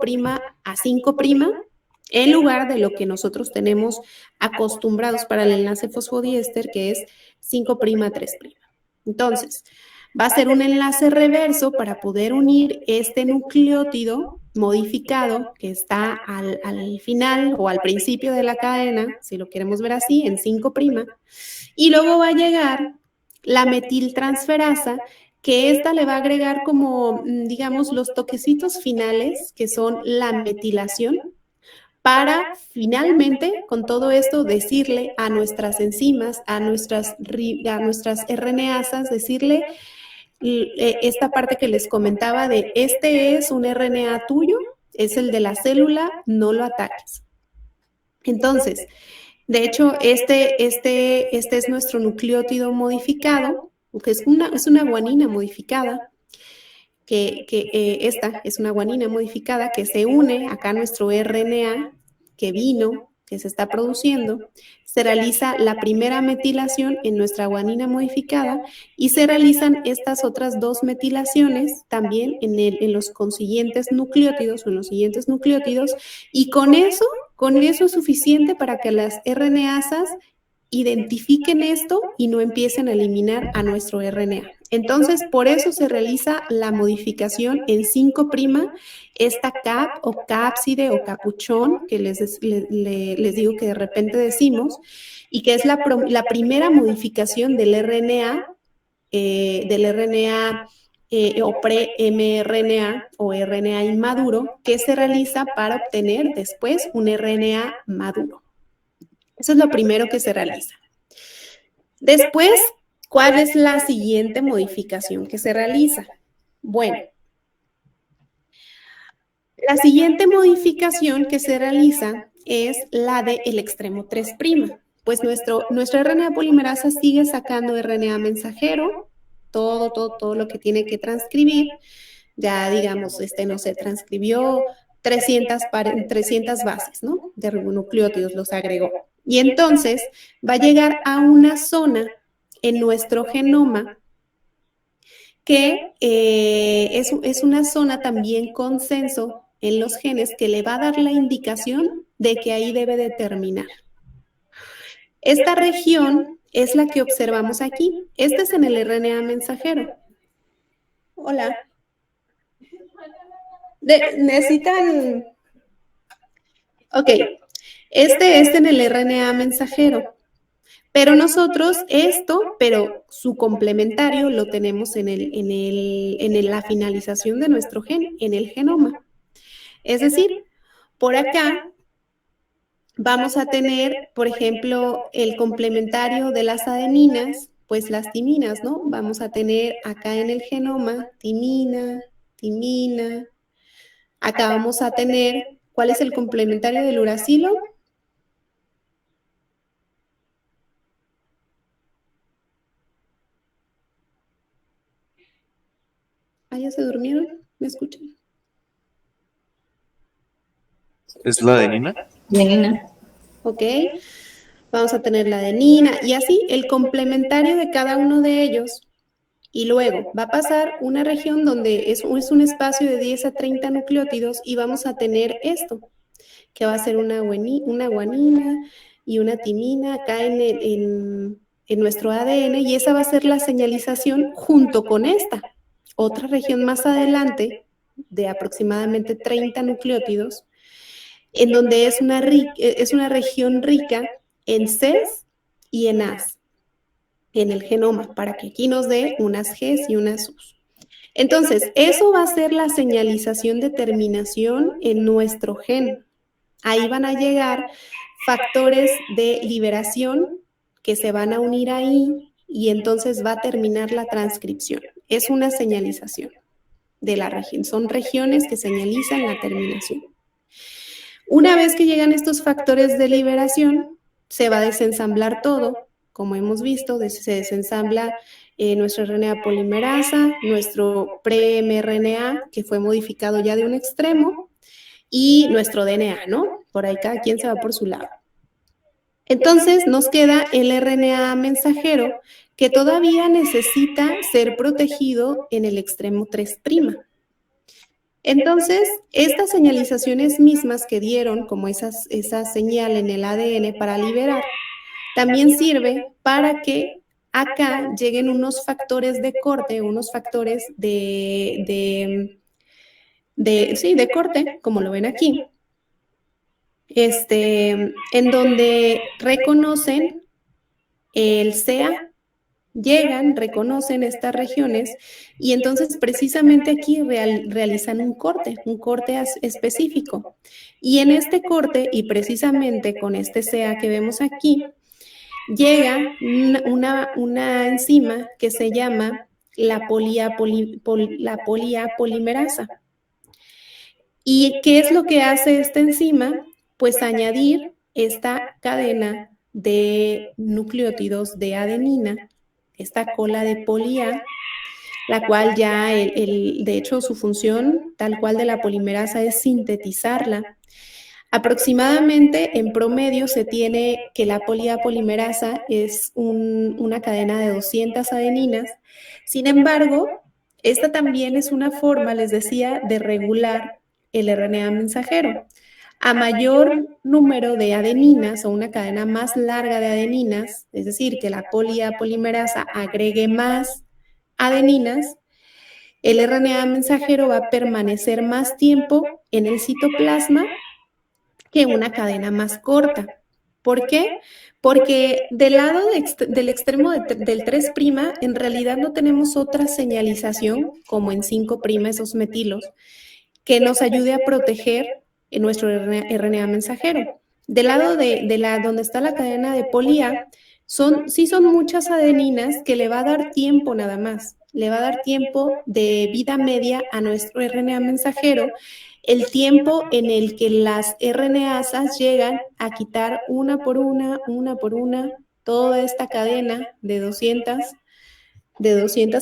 a 5', en lugar de lo que nosotros tenemos acostumbrados para el enlace fosfodiéster, que es 5' a 3'. Entonces, va a ser un enlace reverso para poder unir este nucleótido modificado que está al final o al principio de la cadena, si lo queremos ver así, en 5', y luego va a llegar la metiltransferasa, que esta le va a agregar como, digamos, los toquecitos finales, que son la metilación, para finalmente, con todo esto, decirle a nuestras enzimas, a nuestras RNAsas, decirle esta parte que les comentaba de este es un RNA tuyo, es el de la célula, no lo ataques. Entonces, de hecho, este es nuestro nucleótido modificado, que es una guanina modificada, esta es una guanina modificada que se une acá a nuestro RNA que vino, que se está produciendo, se realiza la primera metilación en nuestra guanina modificada y se realizan estas otras dos metilaciones también en los consiguientes nucleótidos o en los siguientes nucleótidos, y con eso es suficiente para que las RNAsas identifiquen esto y no empiecen a eliminar a nuestro RNA. Entonces, por eso se realiza la modificación en 5', esta cap o cápside o capuchón, que les digo que de repente decimos, y que es la primera modificación del RNA, o pre-mRNA o RNA inmaduro, que se realiza para obtener después un RNA maduro. Eso es lo primero que se realiza. Después, ¿cuál es la siguiente modificación que se realiza? Bueno, la siguiente modificación que se realiza es la del extremo 3'. Pues nuestra RNA polimerasa sigue sacando RNA mensajero, todo lo que tiene que transcribir. Ya, digamos, no sé, transcribió 300 bases, ¿no? De ribonucleótidos los agregó. Y entonces va a llegar a una zona en nuestro genoma que es una zona también consenso en los genes que le va a dar la indicación de que ahí debe de terminar. Esta región es la que observamos aquí. Este es en el RNA mensajero. Hola. Necesitan... Ok, este es en el RNA mensajero, pero nosotros pero su complementario lo tenemos en la finalización de nuestro gen, en el genoma. Es decir, por acá vamos a tener, por ejemplo, el complementario de las adeninas, pues las timinas, ¿no? Vamos a tener acá en el genoma timina. Acá vamos a tener, ¿cuál es el complementario del uracilo? ¿Ah, ya se durmieron? ¿Me escuchan? ¿Es la adenina? Adenina. Ok, vamos a tener la adenina y así el complementario de cada uno de ellos. Y luego va a pasar una región donde es un espacio de 10 a 30 nucleótidos y vamos a tener esto, que va a ser una guanina y una timina acá en nuestro ADN, y esa va a ser la señalización junto con esta. Otra región más adelante, de aproximadamente 30 nucleótidos, en donde es una región rica en Cs y en As, en el genoma, para que aquí nos dé unas Gs y unas Us. Entonces, eso va a ser la señalización de terminación en nuestro gen. Ahí van a llegar factores de liberación que se van a unir ahí y entonces va a terminar la transcripción. Es una señalización de la región. Son regiones que señalizan la terminación. Una vez que llegan estos factores de liberación, se va a desensamblar todo. Como hemos visto, se desensambla nuestra RNA polimerasa, nuestro pre-mRNA, que fue modificado ya de un extremo, y nuestro DNA, ¿no? Por ahí cada quien se va por su lado. Entonces nos queda el RNA mensajero, que todavía necesita ser protegido en el extremo 3'. Entonces, estas señalizaciones mismas que dieron, como esa señal en el ADN para liberar, también sirve para que acá lleguen unos factores de corte, unos factores de corte, como lo ven aquí, en donde reconocen el CA, llegan, reconocen estas regiones y entonces precisamente aquí realizan un corte específico. Y en este corte, y precisamente con este CA que vemos aquí, llega una enzima que se llama la poliapolimerasa. ¿Y qué es lo que hace esta enzima? Pues añadir esta cadena de nucleótidos de adenina, esta cola de poli-A, la cual ya, de hecho, su función tal cual de la polimerasa es sintetizarla. Aproximadamente, en promedio, se tiene que la poli-A polimerasa es una cadena de 200 adeninas. Sin embargo, esta también es una forma, les decía, de regular el RNA mensajero. A mayor número de adeninas o una cadena más larga de adeninas, es decir, que la poli-A polimerasa agregue más adeninas, el RNA mensajero va a permanecer más tiempo en el citoplasma que una cadena más corta. ¿Por qué? Porque del lado del extremo del 3', en realidad no tenemos otra señalización, como en 5' esos metilos, que nos ayude a proteger nuestro RNA mensajero. Del lado donde está la cadena de poli-A, sí son muchas adeninas que le va a dar tiempo nada más. Le va a dar tiempo de vida media a nuestro RNA mensajero, el tiempo en el que las RNAsas llegan a quitar una por una, toda esta cadena de 200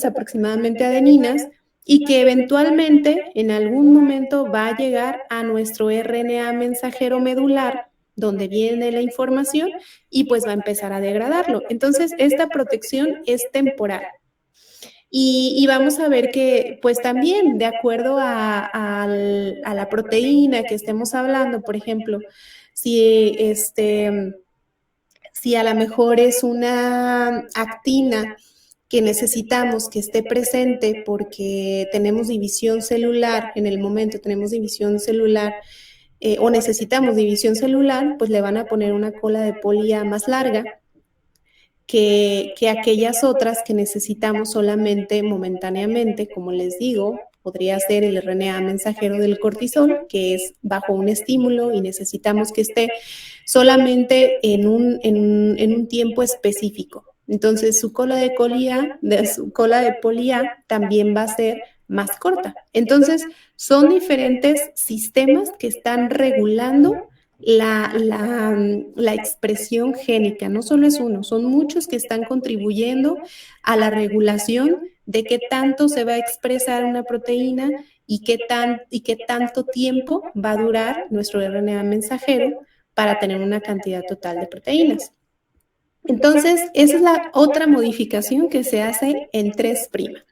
aproximadamente adeninas, y que eventualmente en algún momento va a llegar a nuestro RNA mensajero medular, donde viene la información, y pues va a empezar a degradarlo. Entonces, esta protección es temporal. Y vamos a ver que, pues también, de acuerdo a la proteína que estemos hablando, por ejemplo, si a lo mejor es una actina que necesitamos que esté presente porque tenemos división celular, en el momento tenemos división celular o necesitamos división celular, pues le van a poner una cola de poli-A más larga que aquellas otras que necesitamos solamente momentáneamente, como les digo, podría ser el RNA mensajero del cortisol, que es bajo un estímulo y necesitamos que esté solamente en un tiempo específico. Entonces, su cola de poli-A también va a ser más corta. Entonces, son diferentes sistemas que están regulando la expresión génica. No solo es uno, son muchos que están contribuyendo a la regulación de qué tanto se va a expresar una proteína y qué tanto tiempo va a durar nuestro RNA mensajero para tener una cantidad total de proteínas. Entonces, esa es la otra modificación que se hace en 3'.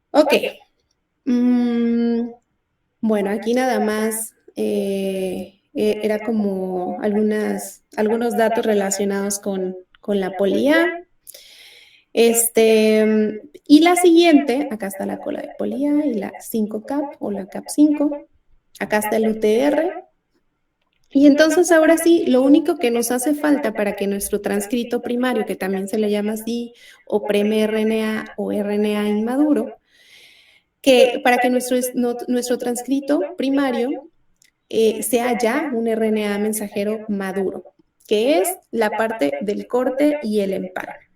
Ok. Bueno, aquí nada más era como algunos datos relacionados con la poli-A. Y la siguiente, acá está la cola de poli-A y la 5-cap o la cap 5. Acá está el UTR. Y entonces ahora sí, lo único que nos hace falta para que nuestro transcrito primario, que también se le llama así, o prem-RNA o RNA inmaduro, que para que nuestro transcrito primario sea ya un RNA mensajero maduro, que es la parte del corte y el empalme.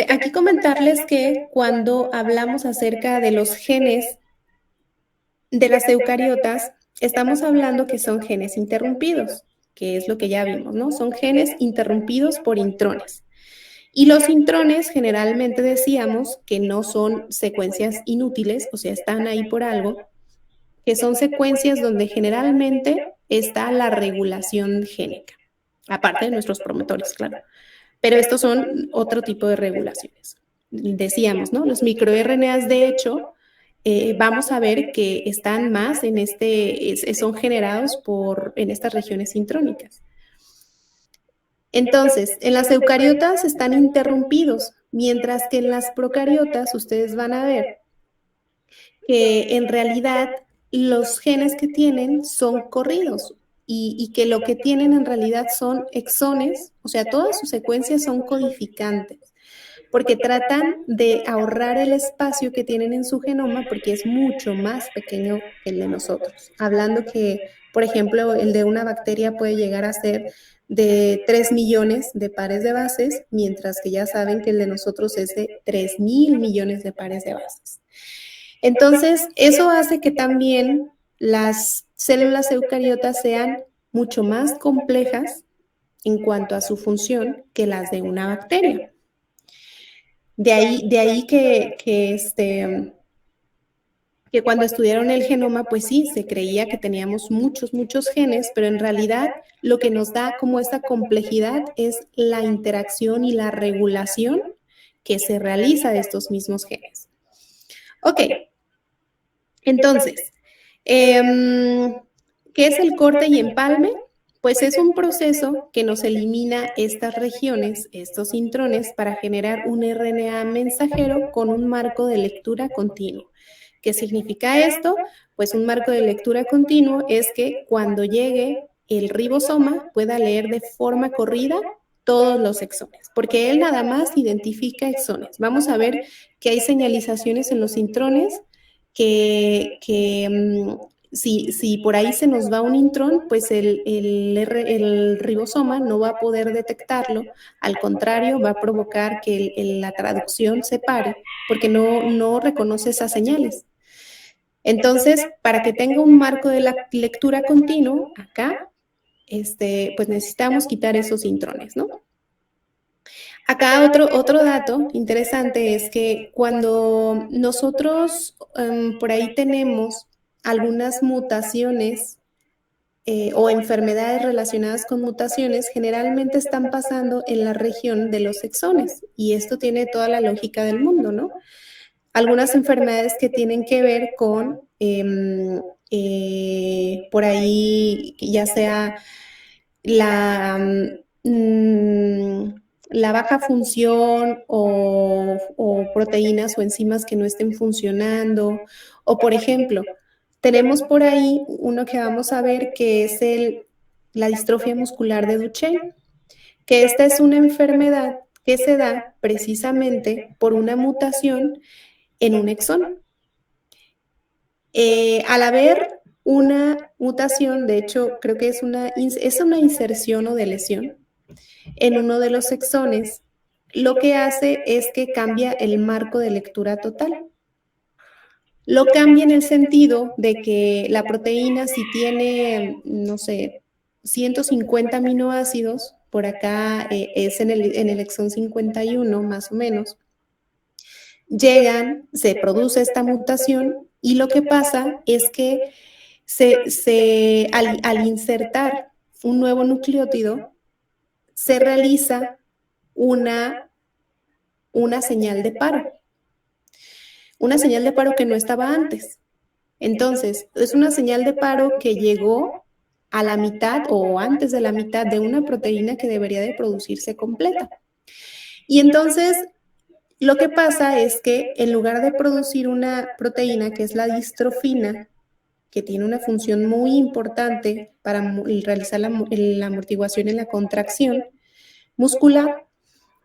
Aquí comentarles que cuando hablamos acerca de los genes de las eucariotas, estamos hablando que son genes interrumpidos, que es lo que ya vimos, ¿no? Son genes interrumpidos por intrones. Y los intrones generalmente decíamos que no son secuencias inútiles, o sea, están ahí por algo, que son secuencias donde generalmente está la regulación génica, aparte de nuestros promotores, claro. Pero estos son otro tipo de regulaciones. Decíamos, ¿no? Los microRNAs, de hecho, vamos a ver que están más en son generados en estas regiones intrónicas. Entonces, en las eucariotas están interrumpidos, mientras que en las procariotas ustedes van a ver que en realidad los genes que tienen son corridos y que lo que tienen en realidad son exones, o sea, todas sus secuencias son codificantes, porque tratan de ahorrar el espacio que tienen en su genoma porque es mucho más pequeño que el de nosotros. Hablando que, por ejemplo, el de una bacteria puede llegar a ser de 3 millones de pares de bases, mientras que ya saben que el de nosotros es de 3.000 millones de pares de bases. Entonces, eso hace que también las células eucariotas sean mucho más complejas en cuanto a su función que las de una bacteria. De ahí que cuando estudiaron el genoma, pues sí, se creía que teníamos muchos genes, pero en realidad lo que nos da como esta complejidad es la interacción y la regulación que se realiza de estos mismos genes. Ok, entonces, ¿qué es el corte y empalme? Pues es un proceso que nos elimina estas regiones, estos intrones, para generar un RNA mensajero con un marco de lectura continuo. ¿Qué significa esto? Pues un marco de lectura continuo es que cuando llegue el ribosoma pueda leer de forma corrida todos los exones, porque él nada más identifica exones. Vamos a ver que hay señalizaciones en los intrones que si por ahí se nos va un intrón, pues el ribosoma no va a poder detectarlo, al contrario, va a provocar que la traducción se pare, porque no reconoce esas señales. Entonces, para que tenga un marco de la lectura continuo, acá, pues necesitamos quitar esos intrones, ¿no? Acá otro dato interesante es que cuando nosotros por ahí tenemos algunas mutaciones o enfermedades relacionadas con mutaciones, generalmente están pasando en la región de los exones, y esto tiene toda la lógica del mundo, ¿no? Algunas enfermedades que tienen que ver con, por ahí, ya sea la baja función o proteínas o enzimas que no estén funcionando, o por ejemplo, tenemos por ahí uno que vamos a ver que es la distrofia muscular de Duchenne, que esta es una enfermedad que se da precisamente por una mutación en un exón. Al haber una mutación, de hecho, creo que es una inserción o deleción en uno de los exones, lo que hace es que cambia el marco de lectura total. Lo cambia en el sentido de que la proteína, si tiene, no sé, 150 aminoácidos, por acá es en el exón 51 más o menos, se produce esta mutación y lo que pasa es que al insertar un nuevo nucleótido, se realiza una señal de paro. Una señal de paro que no estaba antes. Entonces, es una señal de paro que llegó a la mitad o antes de la mitad de una proteína que debería de producirse completa. Y entonces, lo que pasa es que en lugar de producir una proteína que es la distrofina, que tiene una función muy importante para realizar la amortiguación en la contracción muscular,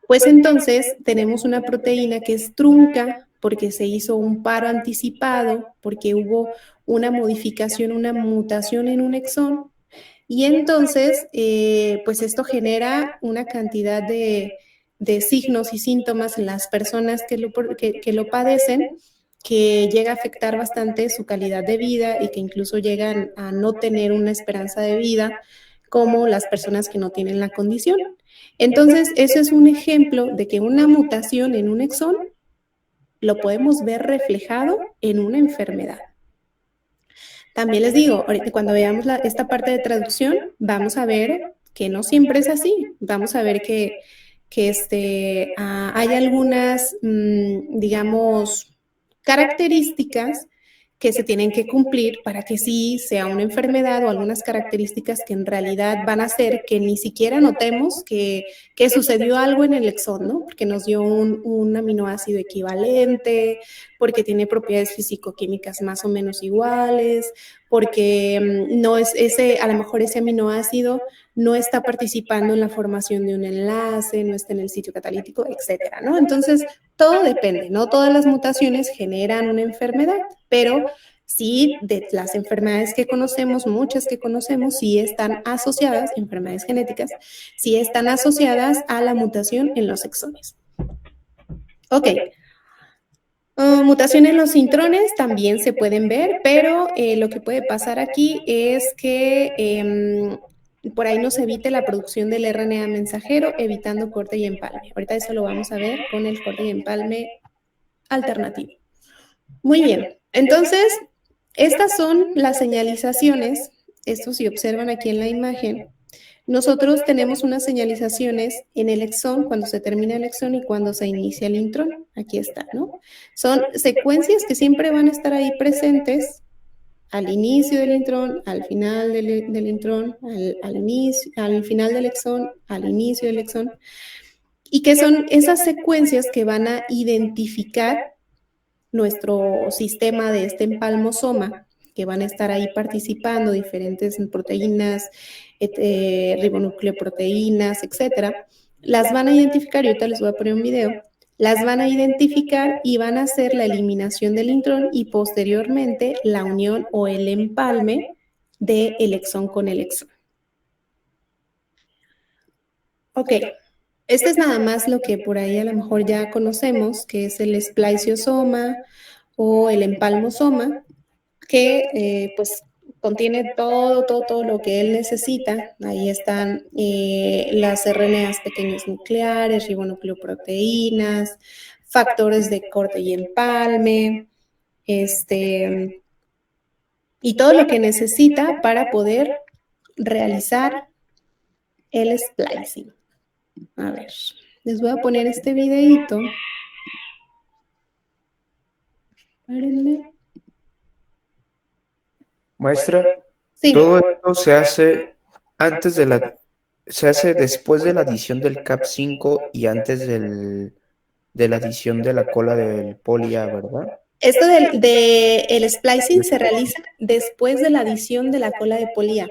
pues entonces tenemos una proteína que es trunca porque se hizo un paro anticipado, porque hubo una modificación, una mutación en un exón, y entonces pues esto genera una cantidad de signos y síntomas en las personas que lo padecen, que llega a afectar bastante su calidad de vida y que incluso llegan a no tener una esperanza de vida como las personas que no tienen la condición. Entonces, eso es un ejemplo de que una mutación en un exón lo podemos ver reflejado en una enfermedad. También les digo, ahorita cuando veamos esta parte de traducción, vamos a ver que no siempre es así. Vamos a ver que hay algunas, digamos, características que se tienen que cumplir para que sí sea una enfermedad, o algunas características que en realidad van a hacer que ni siquiera notemos que sucedió algo en el exón, ¿no? Porque nos dio un aminoácido equivalente, porque tiene propiedades físico-químicas más o menos iguales, porque no es a lo mejor ese aminoácido no está participando en la formación de un enlace, no está en el sitio catalítico, etcétera, ¿no? Entonces, todo depende, no todas las mutaciones generan una enfermedad, pero sí, de las enfermedades que conocemos, muchas que conocemos, sí están asociadas, enfermedades genéticas, sí están asociadas a la mutación en los exones. Ok. Mutación en los intrones también se pueden ver, pero lo que puede pasar aquí es que por ahí nos evite la producción del RNA mensajero, evitando corte y empalme. Ahorita eso lo vamos a ver con el corte y empalme alternativo. Muy bien, entonces, estas son las señalizaciones. Esto si observan aquí en la imagen, nosotros tenemos unas señalizaciones en el exón, cuando se termina el exón y cuando se inicia el intrón. Aquí está, ¿no? Son secuencias que siempre van a estar ahí presentes al inicio del intrón, al final del intrón, al final del exón, al inicio del exón, y que son esas secuencias que van a identificar nuestro sistema de este empalmosoma, que van a estar ahí participando diferentes proteínas, ribonucleoproteínas, etcétera, las van a identificar, y ahorita les voy a poner un video, las van a identificar y van a hacer la eliminación del intrón y posteriormente la unión o el empalme del exón con el exón. Ok, este es nada más lo que por ahí a lo mejor ya conocemos, que es el espliciosoma o el empalmosoma, que pues contiene todo lo que él necesita. Ahí están las RNAs pequeños nucleares, ribonucleoproteínas, factores de corte y empalme, y todo lo que necesita para poder realizar el splicing. A ver, les voy a poner este videíto. Espérenme. Maestra, Sí. todo esto se hace después de la adición del CAP5 y antes de la adición de la cola del polia, ¿verdad? Esto el splicing se realiza después de la adición de la cola de polía,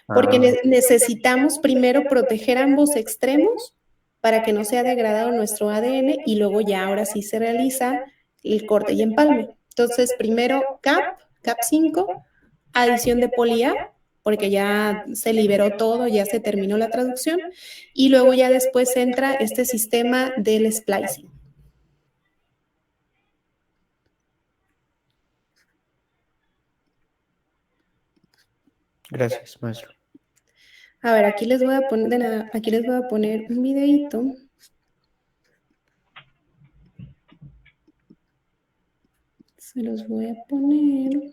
porque necesitamos primero proteger ambos extremos para que no sea degradado nuestro ADN, y luego ya ahora sí se realiza el corte y empalme. Entonces, primero CAP5, adición de polía, porque ya se liberó todo, ya se terminó la traducción, y luego ya después entra este sistema del splicing. Gracias, maestro. A ver, aquí les voy a poner, un videito. Se los voy a poner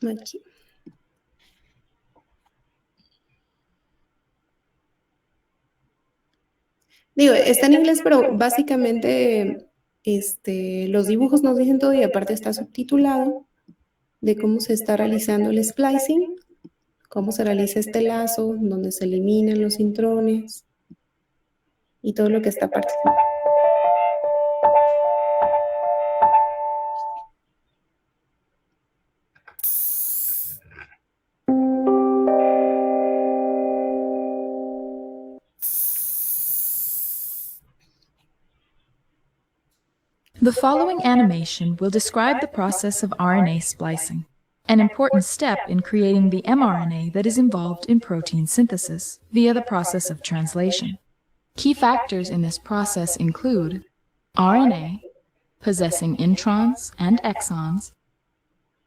aquí. Digo, está en inglés, pero básicamente los dibujos nos dicen todo, y aparte está subtitulado de cómo se está realizando el splicing, cómo se realiza este lazo, donde se eliminan los intrones y todo lo que está participando. The following animation will describe the process of RNA splicing, an important step in creating the mRNA that is involved in protein synthesis via the process of translation. Key factors in this process include RNA, possessing introns and exons,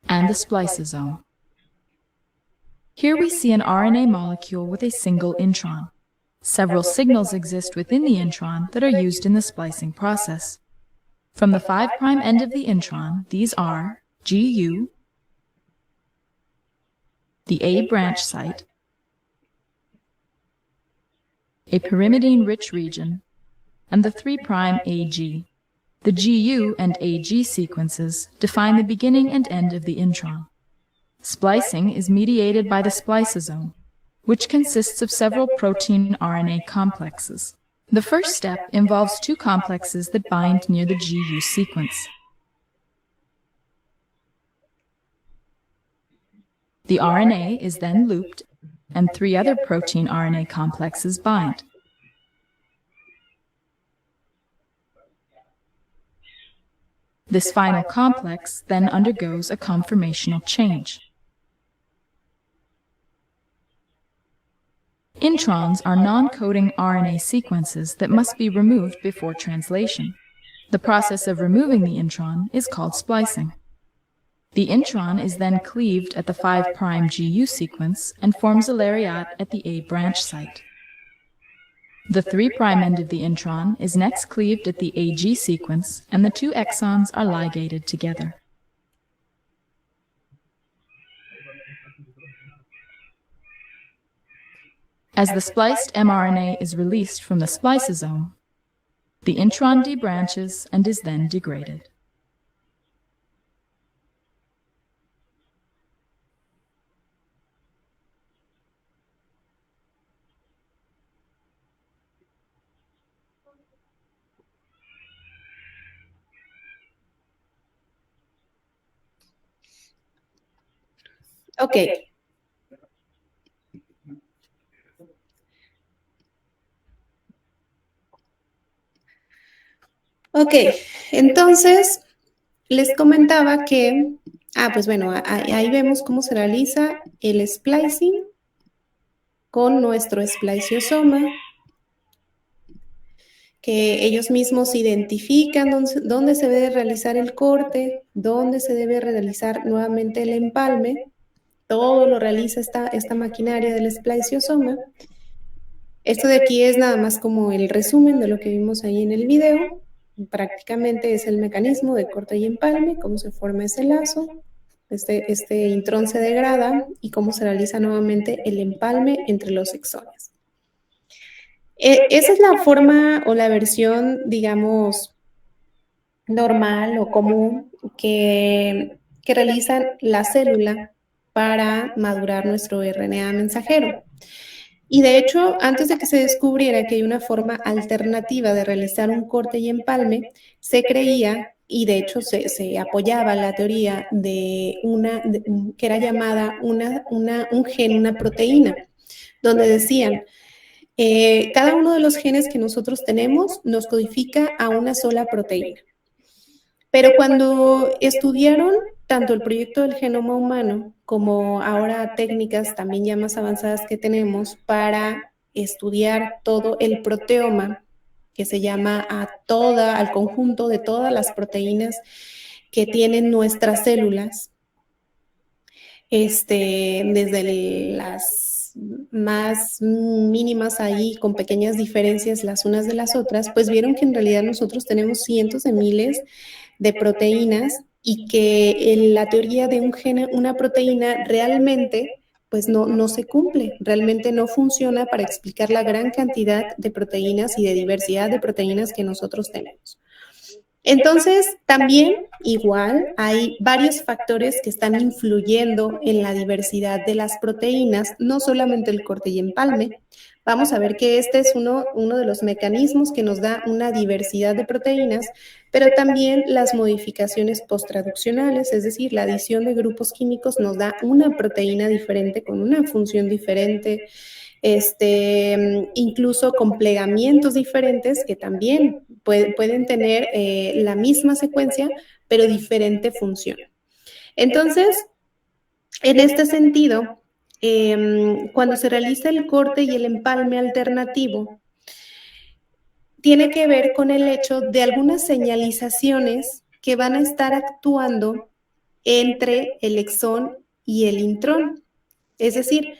and the spliceosome. Here we see an RNA molecule with a single intron. Several signals exist within the intron that are used in the splicing process. From the 5' end of the intron, these are GU, the A branch site, a pyrimidine-rich region, and the 3' AG. The GU and AG sequences define the beginning and end of the intron. Splicing is mediated by the spliceosome, which consists of several protein RNA complexes. The first step involves 2 complexes that bind near the GU sequence. The RNA is then looped, and 3 other protein RNA complexes bind. This final complex then undergoes a conformational change. Introns are non-coding RNA sequences that must be removed before translation. The process of removing the intron is called splicing. The intron is then cleaved at the 5' GU sequence and forms a lariat at the A branch site. The 3' end of the intron is next cleaved at the AG sequence, and the 2 exons are ligated together. As the spliced mRNA is released from the spliceosome, the intron debranches and is then degraded. Ok. Ok, entonces les comentaba que, pues bueno, ahí vemos cómo se realiza el splicing con nuestro spliceosoma, que ellos mismos identifican dónde se debe realizar el corte, dónde se debe realizar nuevamente el empalme. Todo lo realiza esta maquinaria del spliceosoma. Esto de aquí es nada más como el resumen de lo que vimos ahí en el video. Prácticamente es el mecanismo de corte y empalme, cómo se forma ese lazo, este intrón se degrada y cómo se realiza nuevamente el empalme entre los exones. Esa es la forma o la versión, digamos, normal o común que realiza la célula para madurar nuestro RNA mensajero. Y de hecho, antes de que se descubriera que hay una forma alternativa de realizar un corte y empalme, se creía, y de hecho se apoyaba la teoría de que era llamada un gen, una proteína, donde decían, cada uno de los genes que nosotros tenemos nos codifica a una sola proteína. Pero cuando estudiaron tanto el proyecto del genoma humano como ahora técnicas también ya más avanzadas que tenemos para estudiar todo el proteoma, que se llama al conjunto de todas las proteínas que tienen nuestras células, desde las más mínimas ahí, con pequeñas diferencias las unas de las otras, pues vieron que en realidad nosotros tenemos cientos de miles de proteínas y que la teoría de un gen, una proteína realmente pues no se cumple, realmente no funciona para explicar la gran cantidad de proteínas y de diversidad de proteínas que nosotros tenemos. Entonces, también igual hay varios factores que están influyendo en la diversidad de las proteínas, no solamente el corte y empalme. vamos a ver que este es uno de los mecanismos que nos da una diversidad de proteínas, pero también las modificaciones posttraduccionales, es decir, la adición de grupos químicos nos da una proteína diferente con una función diferente, incluso con plegamientos diferentes que también pueden tener la misma secuencia, pero diferente función. Entonces, en este sentido, cuando se realiza el corte y el empalme alternativo, tiene que ver con el hecho de algunas señalizaciones que van a estar actuando entre el exón y el intrón. Es decir,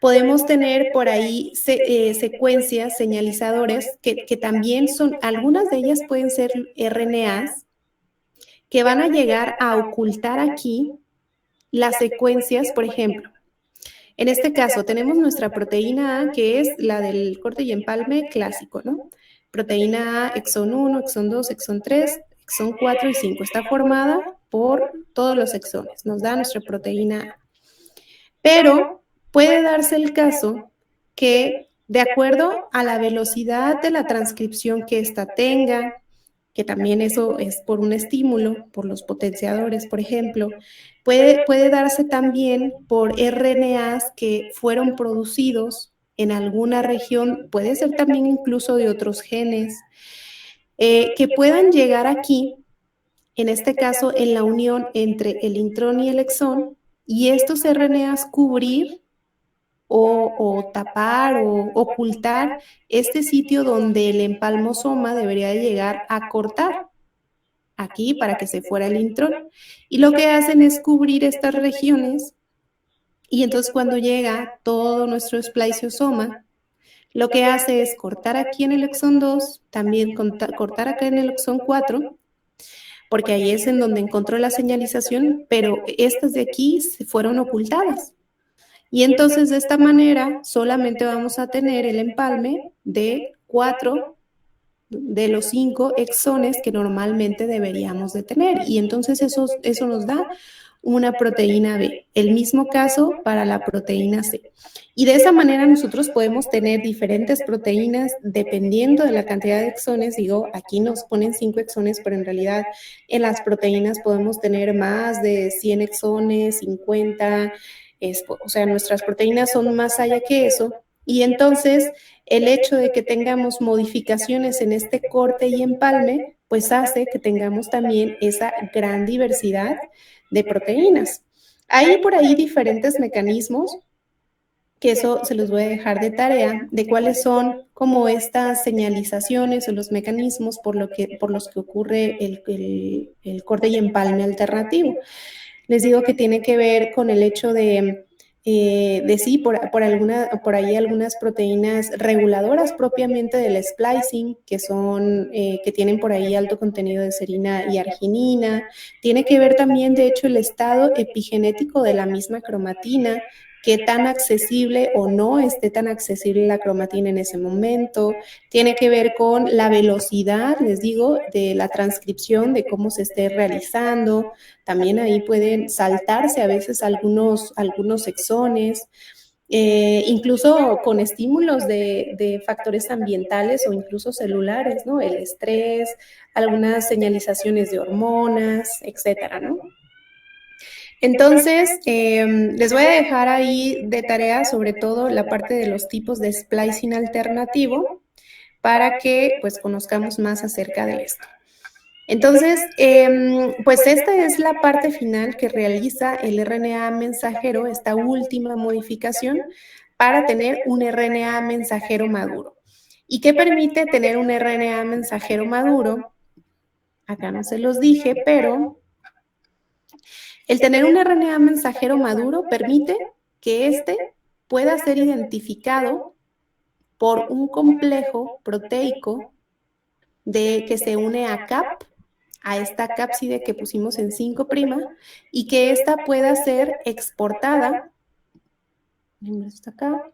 podemos tener por ahí secuencias, señalizadores, que también son, algunas de ellas pueden ser RNAs, que van a llegar a ocultar aquí las secuencias, por ejemplo. En este caso, tenemos nuestra proteína A, que es la del corte y empalme clásico, ¿no? Proteína A, exón 1, exón 2, exón 3, exón 4 y 5. Está formada por todos los exones. Nos da nuestra proteína A. Pero puede darse el caso que, de acuerdo a la velocidad de la transcripción que ésta tenga, que también eso es por un estímulo, por los potenciadores, por ejemplo, puede darse también por RNAs que fueron producidos en alguna región, puede ser también incluso de otros genes, que puedan llegar aquí, en este caso en la unión entre el intrón y el exón, y estos RNAs cubrir o tapar o ocultar este sitio donde el empalmosoma debería de llegar a cortar aquí para que se fuera el intrón. Y lo que hacen es cubrir estas regiones y entonces cuando llega todo nuestro spliceosoma, lo que hace es cortar aquí en el exón 2, también cortar acá en el exón 4, porque ahí es en donde encontró la señalización, pero estas de aquí se fueron ocultadas. Y entonces de esta manera solamente vamos a tener el empalme de 4 de los 5 exones que normalmente deberíamos de tener. Y entonces eso nos da una proteína B. El mismo caso para la proteína C. Y de esa manera nosotros podemos tener diferentes proteínas dependiendo de la cantidad de exones. Digo, aquí nos ponen 5 exones, pero en realidad en las proteínas podemos tener más de 100 exones, 50. O sea, nuestras proteínas son más allá que eso. Y entonces el hecho de que tengamos modificaciones en este corte y empalme, pues hace que tengamos también esa gran diversidad de proteínas. Hay por ahí diferentes mecanismos, que eso se los voy a dejar de tarea, de cuáles son como estas señalizaciones o los mecanismos por los que ocurre el corte y empalme alternativo. Les digo que tiene que ver con el hecho de sí, por ahí algunas proteínas reguladoras propiamente del splicing, que son, que tienen por ahí alto contenido de serina y arginina. Tiene que ver también, de hecho, el estado epigenético de la misma cromatina, qué tan accesible o no esté tan accesible la cromatina en ese momento. Tiene que ver con la velocidad, les digo, de la transcripción, de cómo se esté realizando. También ahí pueden saltarse a veces algunos exones, incluso con estímulos de factores ambientales o incluso celulares, ¿no? El estrés, algunas señalizaciones de hormonas, etcétera, ¿no? Entonces, les voy a dejar ahí de tarea sobre todo la parte de los tipos de splicing alternativo para que pues conozcamos más acerca de esto. Entonces, pues esta es la parte final que realiza el RNA mensajero, esta última modificación para tener un RNA mensajero maduro. ¿Y qué permite tener un RNA mensajero maduro? Acá no se los dije, pero el tener un RNA mensajero maduro permite que éste pueda ser identificado por un complejo proteico que se une a CAP, a esta cápside que pusimos en 5', y que ésta pueda ser exportada. ¿Está acá?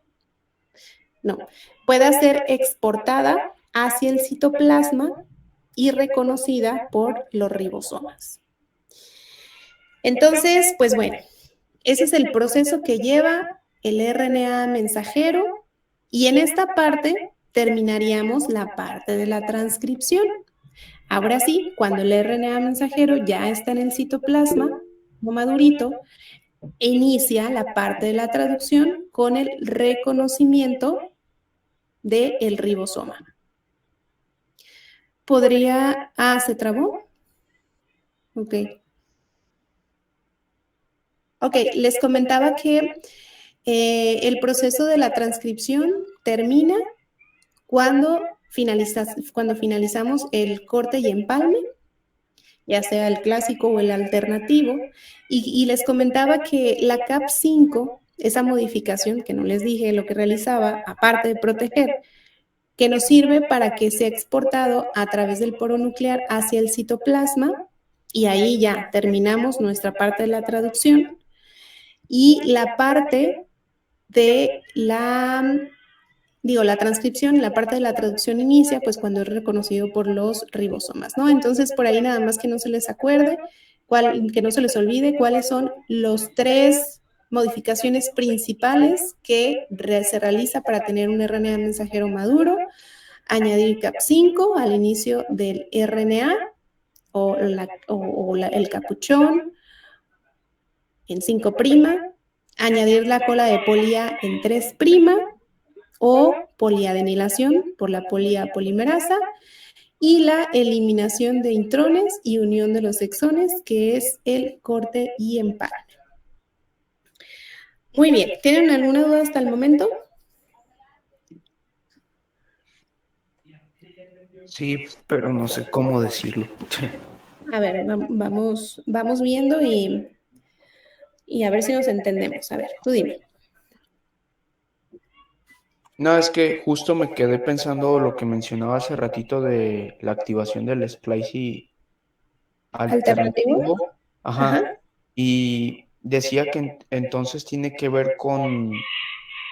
No, pueda ser exportada hacia el citoplasma y reconocida por los ribosomas. Entonces, pues bueno, ese es el proceso que lleva el RNA mensajero Y en esta parte terminaríamos la parte de la transcripción. Ahora sí, cuando el RNA mensajero ya está en el citoplasma, como madurito, inicia la parte de la traducción con el reconocimiento del ribosoma. Podría... Ah, ¿se trabó? Ok. Ok, les comentaba que el proceso de la transcripción termina cuando finalizamos el corte y empalme, ya sea el clásico o el alternativo, y les comentaba que la CAP5, esa modificación que no les dije lo que realizaba, aparte de proteger, que nos sirve para que sea exportado a través del poro nuclear hacia el citoplasma, y ahí ya terminamos nuestra parte de la traducción. Y la parte de la transcripción, la parte de la traducción inicia pues cuando es reconocido por los ribosomas, ¿no? Entonces por ahí nada más que no se les acuerde, que no se les olvide cuáles son los 3 modificaciones principales que se realiza para tener un RNA mensajero maduro: añadir CAP5 al inicio del RNA o el capuchón en 5', añadir la cola de polía en 3' o poliadenilación por la polimerasa y la eliminación de intrones y unión de los exones, que es el corte y empalme. Muy bien, ¿tienen alguna duda hasta el momento? Sí, pero no sé cómo decirlo. A ver, vamos viendo y a ver si nos entendemos. A ver, tú dime. No, es que justo me quedé pensando lo que mencionaba hace ratito de la activación del splicing alternativo. Ajá. Ajá. Y decía que entonces tiene que ver con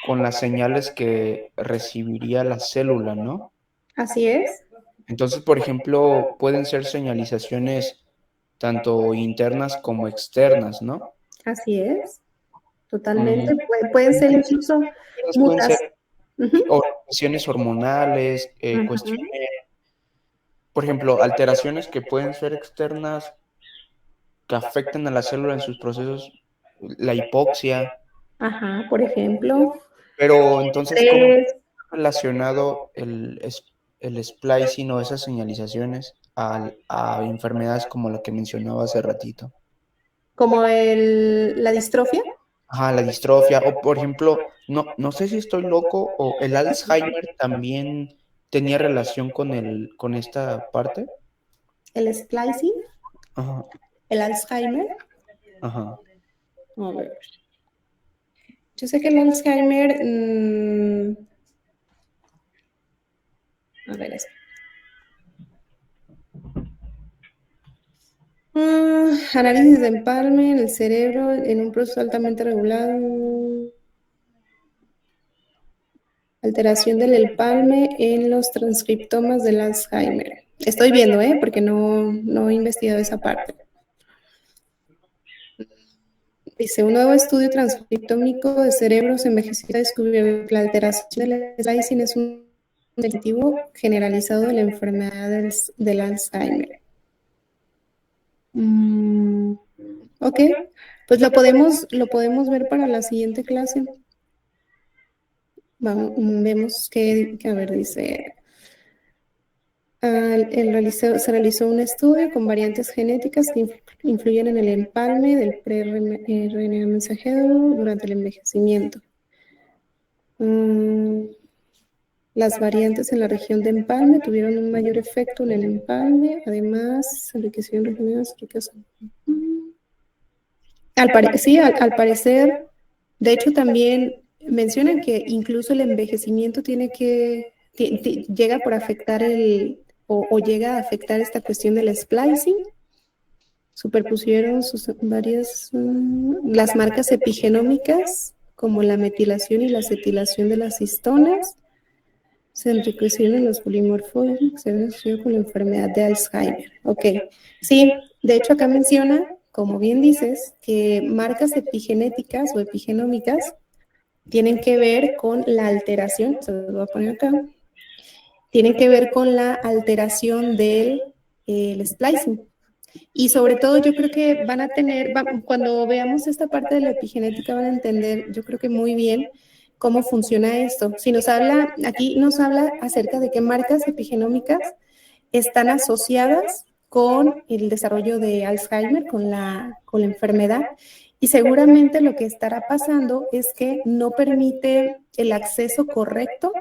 las señales que recibiría la célula, ¿no? Así es. Entonces, por ejemplo, pueden ser señalizaciones tanto internas como externas, ¿no? Así es. Totalmente. Pueden ser incluso Pueden ser Ujú. cuestiones hormonales, cuestiones, por ejemplo, alteraciones que pueden ser externas que afecten a la célula en sus procesos, la hipoxia. Ajá, por ejemplo. Pero entonces, ¿cómo Estrés, está relacionado el splicing o esas señalizaciones a enfermedades como la que mencionaba hace ratito? como la distrofia. Ajá, la distrofia, o por ejemplo, no sé si estoy loco, o el Alzheimer también tenía relación con esta parte. El splicing, Ajá, el Alzheimer. ajá. A ver. Yo sé que el Alzheimer. A ver, eso. Análisis de empalme en el cerebro en un proceso altamente regulado. Alteración del empalme en los transcriptomas del Alzheimer. Estoy viendo, porque no he investigado esa parte. Dice, un nuevo estudio transcriptómico de cerebros envejecidos ha descubierto que la alteración del splicing es un dispositivo generalizado de la enfermedad del Alzheimer. Ok, pues lo podemos ver para la siguiente clase. Vemos que, a ver, dice, se realizó un estudio con variantes genéticas que influyen en el empalme del pre-RNA mensajero durante el envejecimiento. Las variantes en la región de empalme tuvieron un mayor efecto en el empalme, además, enriquecieron regiones ricas. Al parecer, de hecho también mencionan que incluso el envejecimiento llega por afectar o llega a afectar esta cuestión del splicing. Superpusieron las marcas epigenómicas como la metilación y la acetilación de las histonas. Se enriquecieron en los polimorfos que se ven asociados con la enfermedad de Alzheimer. Ok, sí, de hecho acá menciona, como bien dices, que marcas epigenéticas o epigenómicas tienen que ver con la alteración, se los voy a poner acá, tienen que ver con la alteración del el splicing. Y sobre todo yo creo que van a tener, cuando veamos esta parte de la epigenética van a entender, yo creo que muy bien cómo funciona esto. Si nos habla, aquí nos habla acerca de qué marcas epigenómicas están asociadas con el desarrollo de Alzheimer, con la enfermedad. Y seguramente lo que estará pasando es que no permite el acceso correcto,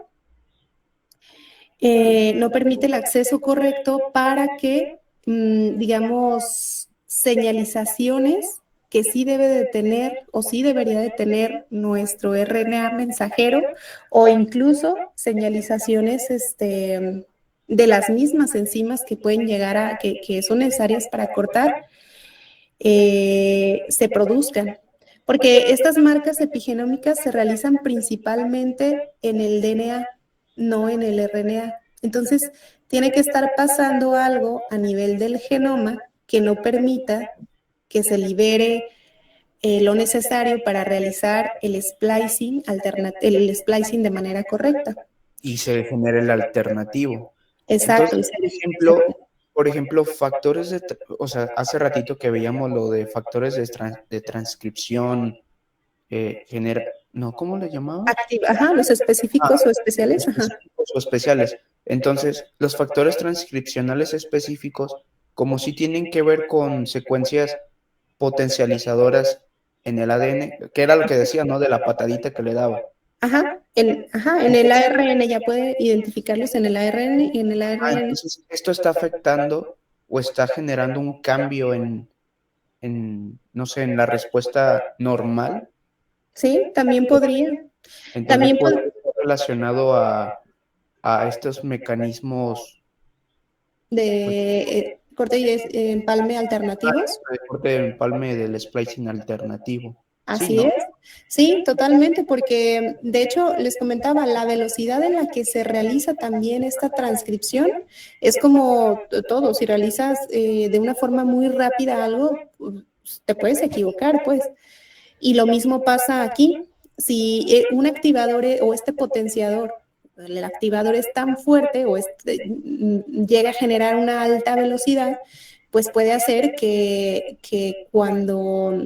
para que, digamos, señalizaciones que sí debe de tener o sí debería de tener nuestro RNA mensajero o incluso señalizaciones de las mismas enzimas que pueden llegar a, que son necesarias para cortar, se produzcan. Porque estas marcas epigenómicas se realizan principalmente en el DNA, no en el RNA. Entonces, tiene que estar pasando algo a nivel del genoma que no permita que se libere lo necesario para realizar el splicing, el splicing de manera correcta. Y se genera el alternativo. Exacto. Entonces, por ejemplo, factores o sea, hace ratito que veíamos lo de factores de transcripción, no, ¿cómo le llamaban? Ajá, los específicos o especiales. Ajá. Específicos o especiales. Entonces, los factores transcripcionales específicos, como si tienen que ver con secuencias potencializadoras en el ADN, que era lo que decía, ¿no? De la patadita que le daba. Ajá, en el ARN ya puede identificarlos en el ARN y en el ARN. Entonces, esto está afectando o está generando un cambio en, no sé, en la respuesta normal. Sí, también podría. Entonces, También puede estar relacionado a estos mecanismos de corte y empalme alternativos. de corte de empalme del splicing alternativo. Así Sí, ¿no? es. Sí, totalmente, porque de hecho les comentaba, la velocidad en la que se realiza también esta transcripción es como todo, si realizas de una forma muy rápida algo, te puedes equivocar, pues. Y lo mismo pasa aquí. Si un activador o este potenciador, el activador es tan fuerte o llega a generar una alta velocidad, pues puede hacer que cuando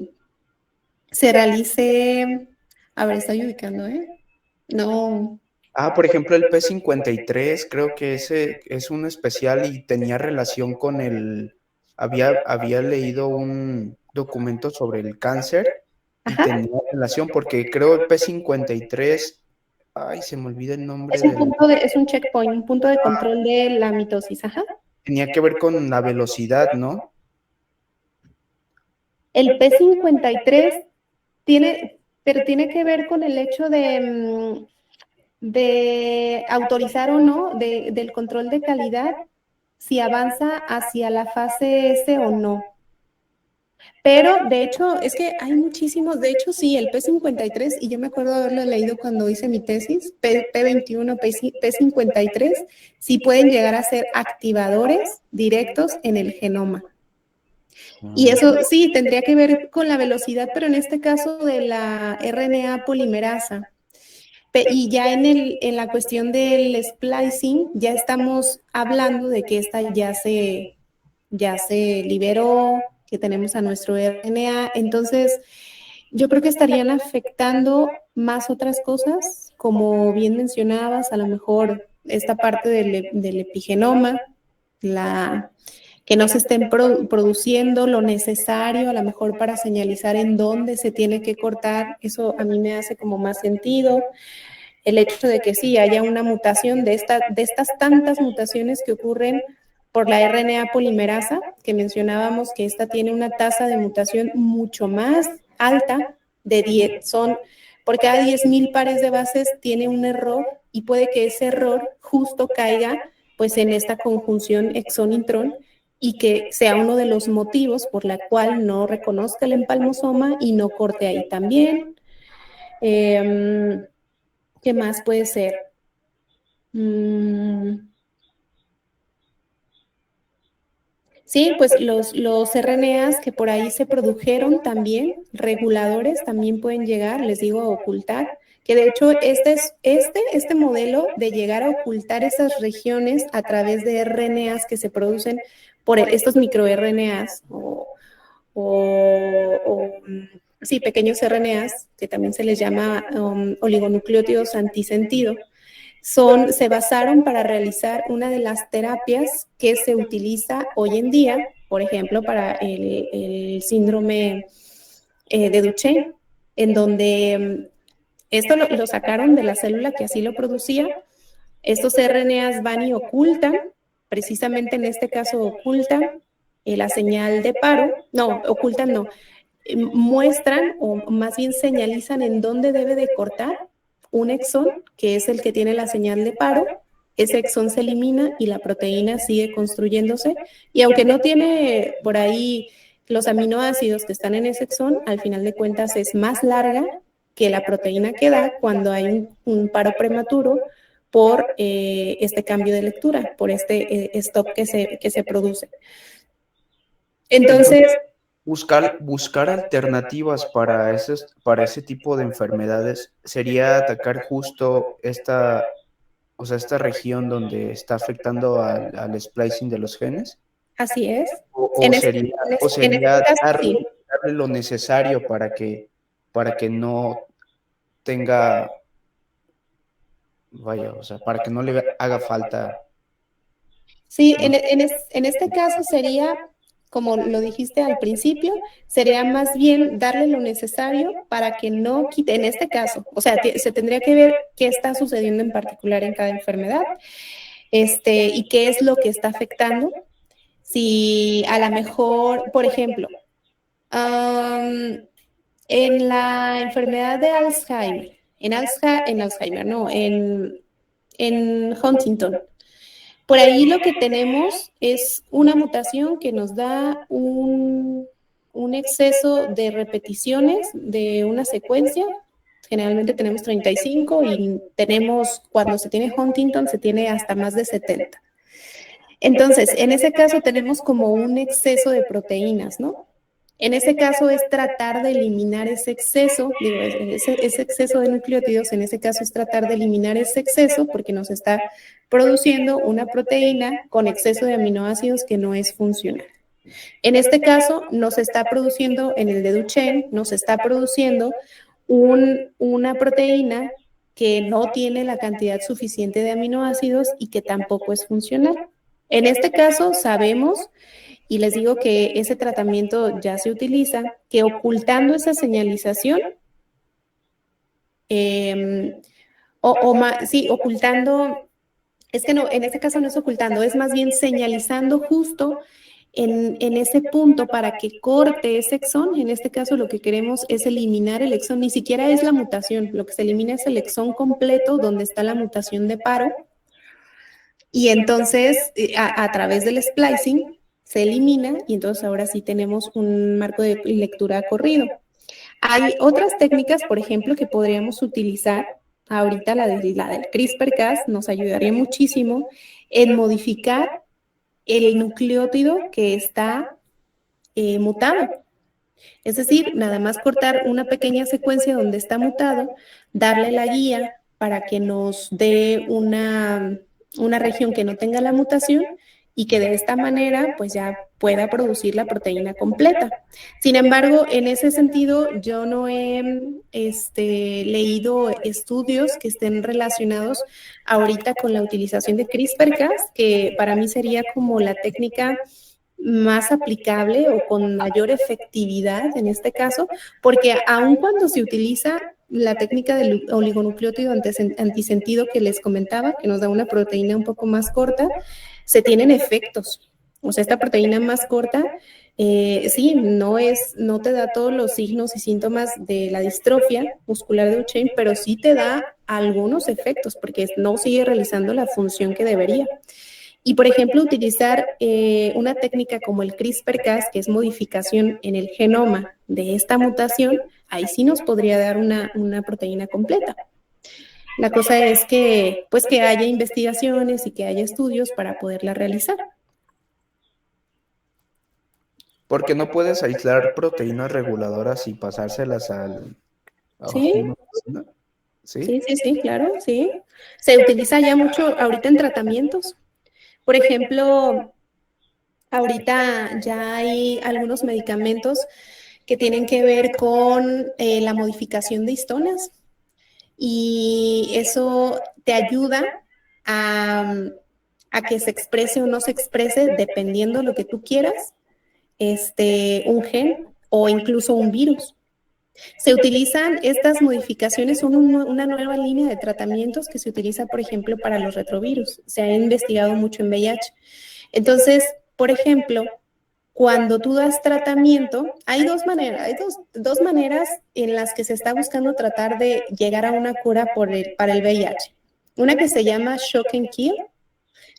se realice, a ver, estoy ubicando, No. Por ejemplo, el P53, creo que ese es un especial y tenía relación con había leído un documento sobre el cáncer y Ajá. tenía relación porque creo el P53, se me olvida el nombre Es un checkpoint, un punto de control de la mitosis, ajá. tenía que ver con la velocidad, ¿no? El P53 pero tiene que ver con el hecho de autorizar o no, del control de calidad, si avanza hacia la fase S o no. Pero, de hecho, es que hay muchísimos, de hecho, sí, el P53, y yo me acuerdo haberlo leído cuando hice mi tesis, P21, P53, sí pueden llegar a ser activadores directos en el genoma. Y eso sí, tendría que ver con la velocidad, pero en este caso de la RNA polimerasa. Y ya en la cuestión del splicing, ya estamos hablando de que esta ya se liberó, que tenemos a nuestro RNA. Entonces, yo creo que estarían afectando más otras cosas, como bien mencionabas, a lo mejor esta parte del epigenoma, que no se estén produciendo lo necesario a lo mejor para señalizar en dónde se tiene que cortar. Eso a mí me hace como más sentido. El hecho de que sí haya una mutación de estas tantas mutaciones que ocurren por la RNA polimerasa, que mencionábamos que esta tiene una tasa de mutación mucho más alta, de 10, por cada 10,000 pares de bases tiene un error y puede que ese error justo caiga pues en esta conjunción exón-intrón y que sea uno de los motivos por la cual no reconozca el empalmosoma y no corte ahí también. ¿Qué más puede ser? Sí, pues los RNAs que por ahí se produjeron también, reguladores, también pueden llegar, les digo, a ocultar, que de hecho este modelo de llegar a ocultar esas regiones a través de RNAs que se producen por estos microRNAs sí, pequeños RNAs, que también se les llama oligonucleótidos antisentido, se basaron para realizar una de las terapias que se utiliza hoy en día, por ejemplo, para el síndrome de Duchenne, en donde esto lo sacaron de la célula que así lo producía. Estos RNAs van y ocultan, precisamente en este caso ocultan la señal de paro, no, ocultan no, muestran o más bien señalizan en dónde debe de cortar un exón, que es el que tiene la señal de paro. Ese exón se elimina y la proteína sigue construyéndose, y aunque no tiene por ahí los aminoácidos que están en ese exón, al final de cuentas es más larga que la proteína que da cuando hay un paro prematuro por este cambio de lectura, por este stop que se produce. Entonces, buscar alternativas para ese tipo de enfermedades sería atacar justo esta región donde está afectando al splicing de los genes. Así es. O sería caso, sí. darle lo necesario para que no tenga, vaya, o sea, para que no le haga falta. Sí, en este caso sería, como lo dijiste al principio, sería más bien darle lo necesario para que no quite, en este caso, o sea, se tendría que ver qué está sucediendo en particular en cada enfermedad, y qué es lo que está afectando. Si a lo mejor, por ejemplo, en la enfermedad de Alzheimer, en Huntington, por ahí lo que tenemos es una mutación que nos da un exceso de repeticiones de una secuencia. Generalmente tenemos 35 y cuando se tiene Huntington, se tiene hasta más de 70. Entonces, en ese caso tenemos como un exceso de proteínas, ¿no? En ese caso es tratar de eliminar ese exceso, ese exceso de nucleótidos, en ese caso es tratar de eliminar ese exceso porque nos está produciendo una proteína con exceso de aminoácidos que no es funcional. En este caso nos está produciendo, en el de Duchenne, nos está produciendo una proteína que no tiene la cantidad suficiente de aminoácidos y que tampoco es funcional. En este caso sabemos, y les digo que ese tratamiento ya se utiliza, que ocultando esa señalización, ocultando, es que no, en este caso no es ocultando, es más bien señalizando justo en ese punto para que corte ese exón. En este caso lo que queremos es eliminar el exón, ni siquiera es la mutación, lo que se elimina es el exón completo donde está la mutación de paro, y entonces a través del splicing se elimina y entonces ahora sí tenemos un marco de lectura corrido. Hay otras técnicas, por ejemplo, que podríamos utilizar. Ahorita la del CRISPR-Cas nos ayudaría muchísimo en modificar el nucleótido que está mutado. Es decir, nada más cortar una pequeña secuencia donde está mutado, darle la guía para que nos dé una región que no tenga la mutación y que de esta manera pues ya pueda producir la proteína completa. Sin embargo, en ese sentido yo no he leído estudios que estén relacionados ahorita con la utilización de CRISPR-Cas, que para mí sería como la técnica más aplicable o con mayor efectividad en este caso, porque aun cuando se utiliza la técnica del oligonucleótido antisentido que les comentaba, que nos da una proteína un poco más corta, se tienen efectos. O sea, esta proteína más corta, sí, no te da todos los signos y síntomas de la distrofia muscular de Duchenne, pero sí te da algunos efectos, porque no sigue realizando la función que debería. Y, por ejemplo, utilizar una técnica como el CRISPR-Cas, que es modificación en el genoma de esta mutación, ahí sí nos podría dar una proteína completa. La cosa es que, pues, que haya investigaciones y que haya estudios para poderla realizar. Porque no puedes aislar proteínas reguladoras y pasárselas al ¿Sí? ¿sí? Sí, claro, sí. Se utiliza ya mucho ahorita en tratamientos. Por ejemplo, ahorita ya hay algunos medicamentos que tienen que ver con la modificación de histonas y eso te ayuda a, a que se exprese o no se exprese dependiendo lo que tú quieras, un gen o incluso un virus. Se utilizan estas modificaciones, son una nueva línea de tratamientos que se utiliza, por ejemplo, para los retrovirus. Se ha investigado mucho en VIH. Entonces, por ejemplo, cuando tú das tratamiento, hay dos maneras en las que se está buscando tratar de llegar a una cura para el VIH. Una que se llama shock and kill,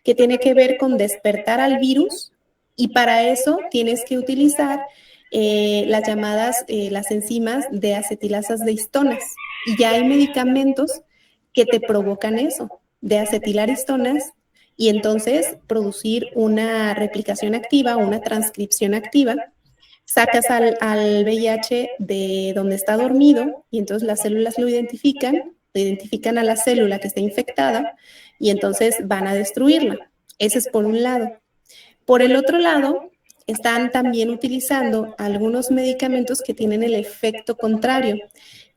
que tiene que ver con despertar al virus y para eso tienes que utilizar las llamadas, las enzimas de acetilasas de histonas. Y ya hay medicamentos que te provocan eso, de acetilar histonas y entonces producir una replicación activa, una transcripción activa. Sacas al VIH de donde está dormido y entonces las células lo identifican a la célula que está infectada y entonces van a destruirla. Ese es por un lado. Por el otro lado, están también utilizando algunos medicamentos que tienen el efecto contrario,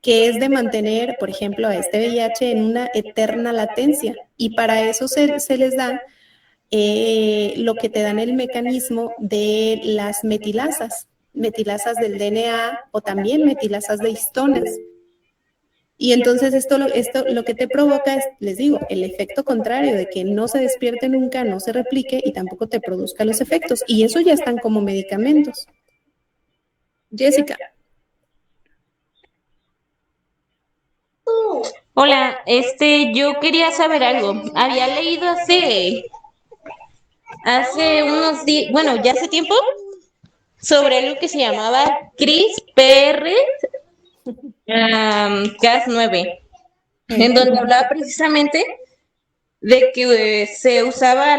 que es de mantener, por ejemplo, a este VIH en una eterna latencia. Y para eso se les da lo que te dan el mecanismo de las metilasas del DNA o también metilasas de histonas. Y entonces esto lo que te provoca es, les digo, el efecto contrario de que no se despierte nunca, no se replique y tampoco te produzca los efectos. Y eso ya están como medicamentos. Jessica. Hola, yo quería saber algo. Había leído hace unos días, bueno, ya hace tiempo, sobre algo que se llamaba CRISPR Cas9, en donde hablaba precisamente de que se usaba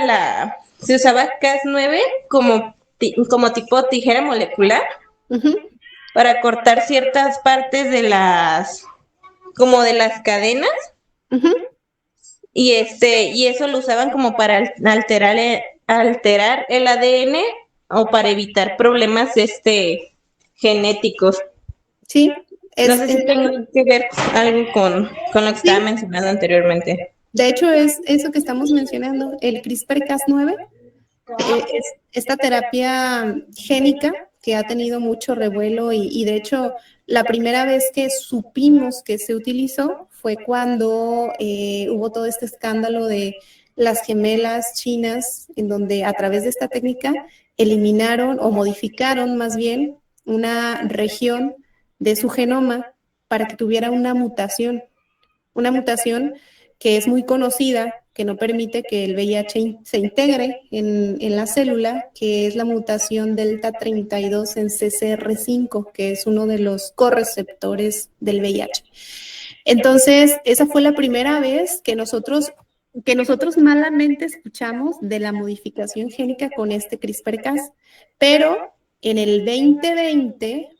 Cas9 como tipo tijera molecular para cortar ciertas partes de las cadenas. Y eso lo usaban como para alterar el ADN o para evitar problemas genéticos. Sí. No sé si tengo que ver algo con lo que estaba mencionando anteriormente. De hecho, es eso que estamos mencionando, el CRISPR-Cas9, es esta terapia génica que ha tenido mucho revuelo y de hecho la primera vez que supimos que se utilizó fue cuando hubo todo este escándalo de las gemelas chinas, en donde a través de esta técnica eliminaron o modificaron más bien una región de su genoma para que tuviera una mutación que es muy conocida, que no permite que el VIH se integre en la célula, que es la mutación delta 32 en CCR5, que es uno de los correceptores del VIH. Entonces, esa fue la primera vez que nosotros malamente escuchamos de la modificación génica con este CRISPR-Cas, pero en el 2020,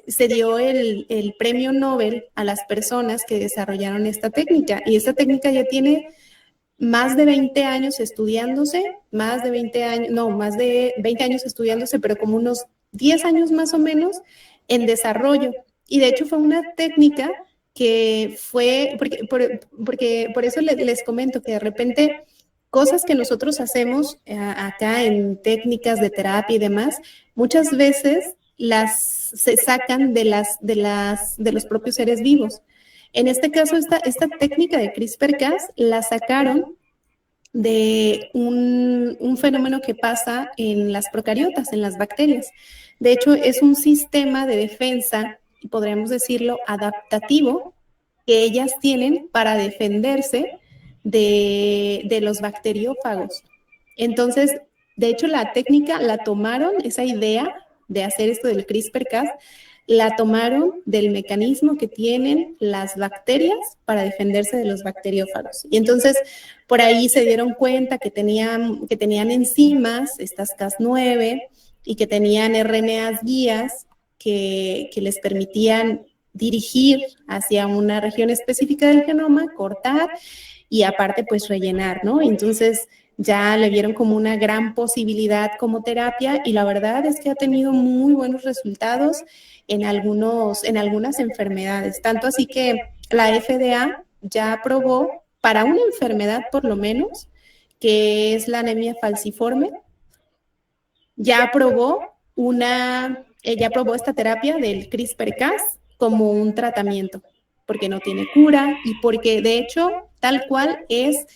se dio el premio Nobel a las personas que desarrollaron esta técnica. Y esta técnica ya tiene más de 20 años estudiándose, más de 20 años estudiándose, pero como unos 10 años más o menos en desarrollo. Y de hecho fue una técnica que fue, porque por eso les comento que de repente cosas que nosotros hacemos acá en técnicas de terapia y demás, muchas veces se sacan de los propios seres vivos. En este caso, esta técnica de CRISPR-Cas la sacaron de un fenómeno que pasa en las procariotas, en las bacterias. De hecho, es un sistema de defensa, podríamos decirlo, adaptativo, que ellas tienen para defenderse de los bacteriófagos. Entonces, de hecho, la técnica la tomaron, esa idea de hacer esto del CRISPR-Cas, la tomaron del mecanismo que tienen las bacterias para defenderse de los bacteriófagos. Y entonces, por ahí se dieron cuenta que tenían enzimas, estas Cas9, y que tenían RNAs guías que les permitían dirigir hacia una región específica del genoma, cortar y aparte pues rellenar, ¿no? Entonces ya le vieron como una gran posibilidad como terapia y la verdad es que ha tenido muy buenos resultados en algunas enfermedades, tanto así que la FDA ya aprobó para una enfermedad por lo menos, que es la anemia falciforme, ya aprobó esta terapia del CRISPR-Cas como un tratamiento, porque no tiene cura y porque de hecho tal cual es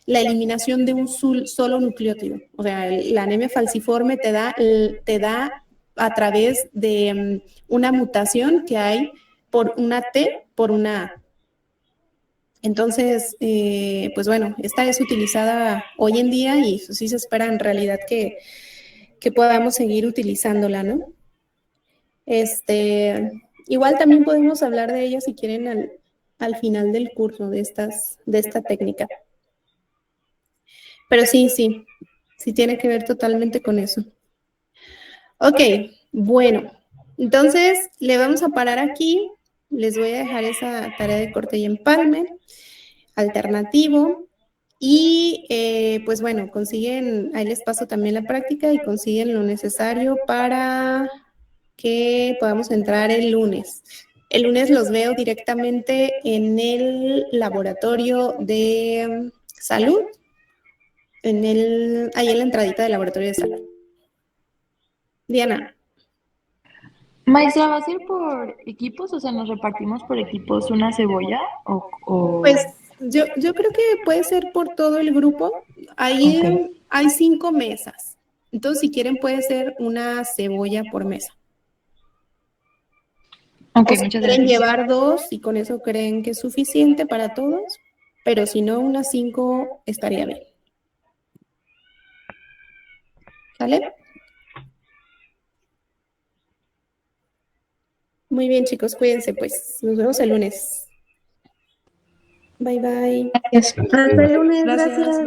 la eliminación de un solo nucleótido. O sea, la anemia falciforme te da a través de una mutación que hay por una T por una A. Entonces, pues bueno, esta es utilizada hoy en día y sí se espera en realidad que podamos seguir utilizándola, ¿no? Igual también podemos hablar de ella si quieren al final del curso de esta técnica. Pero sí tiene que ver totalmente con eso. Ok, bueno, entonces le vamos a parar aquí. Les voy a dejar esa tarea de corte y empalme alternativo. Y pues bueno, ahí les paso también la práctica y consiguen lo necesario para que podamos entrar el lunes. El lunes los veo directamente en el laboratorio de salud, ahí en la entradita del laboratorio de salud. Diana. Maestra, ¿va a ser por equipos? O sea, ¿nos repartimos por equipos una cebolla? Pues yo creo que puede ser por todo el grupo. Ahí hay 5 mesas. Entonces, si quieren, puede ser una cebolla por mesa. Ok, o si muchas quieren gracias. llevar 2 y con eso creen que es suficiente para todos, pero si no, unas 5 estaría bien. ¿Sale? Muy bien, chicos, cuídense, pues. Nos vemos el lunes. Bye, bye. Gracias. Hasta el lunes, Gracias. gracias.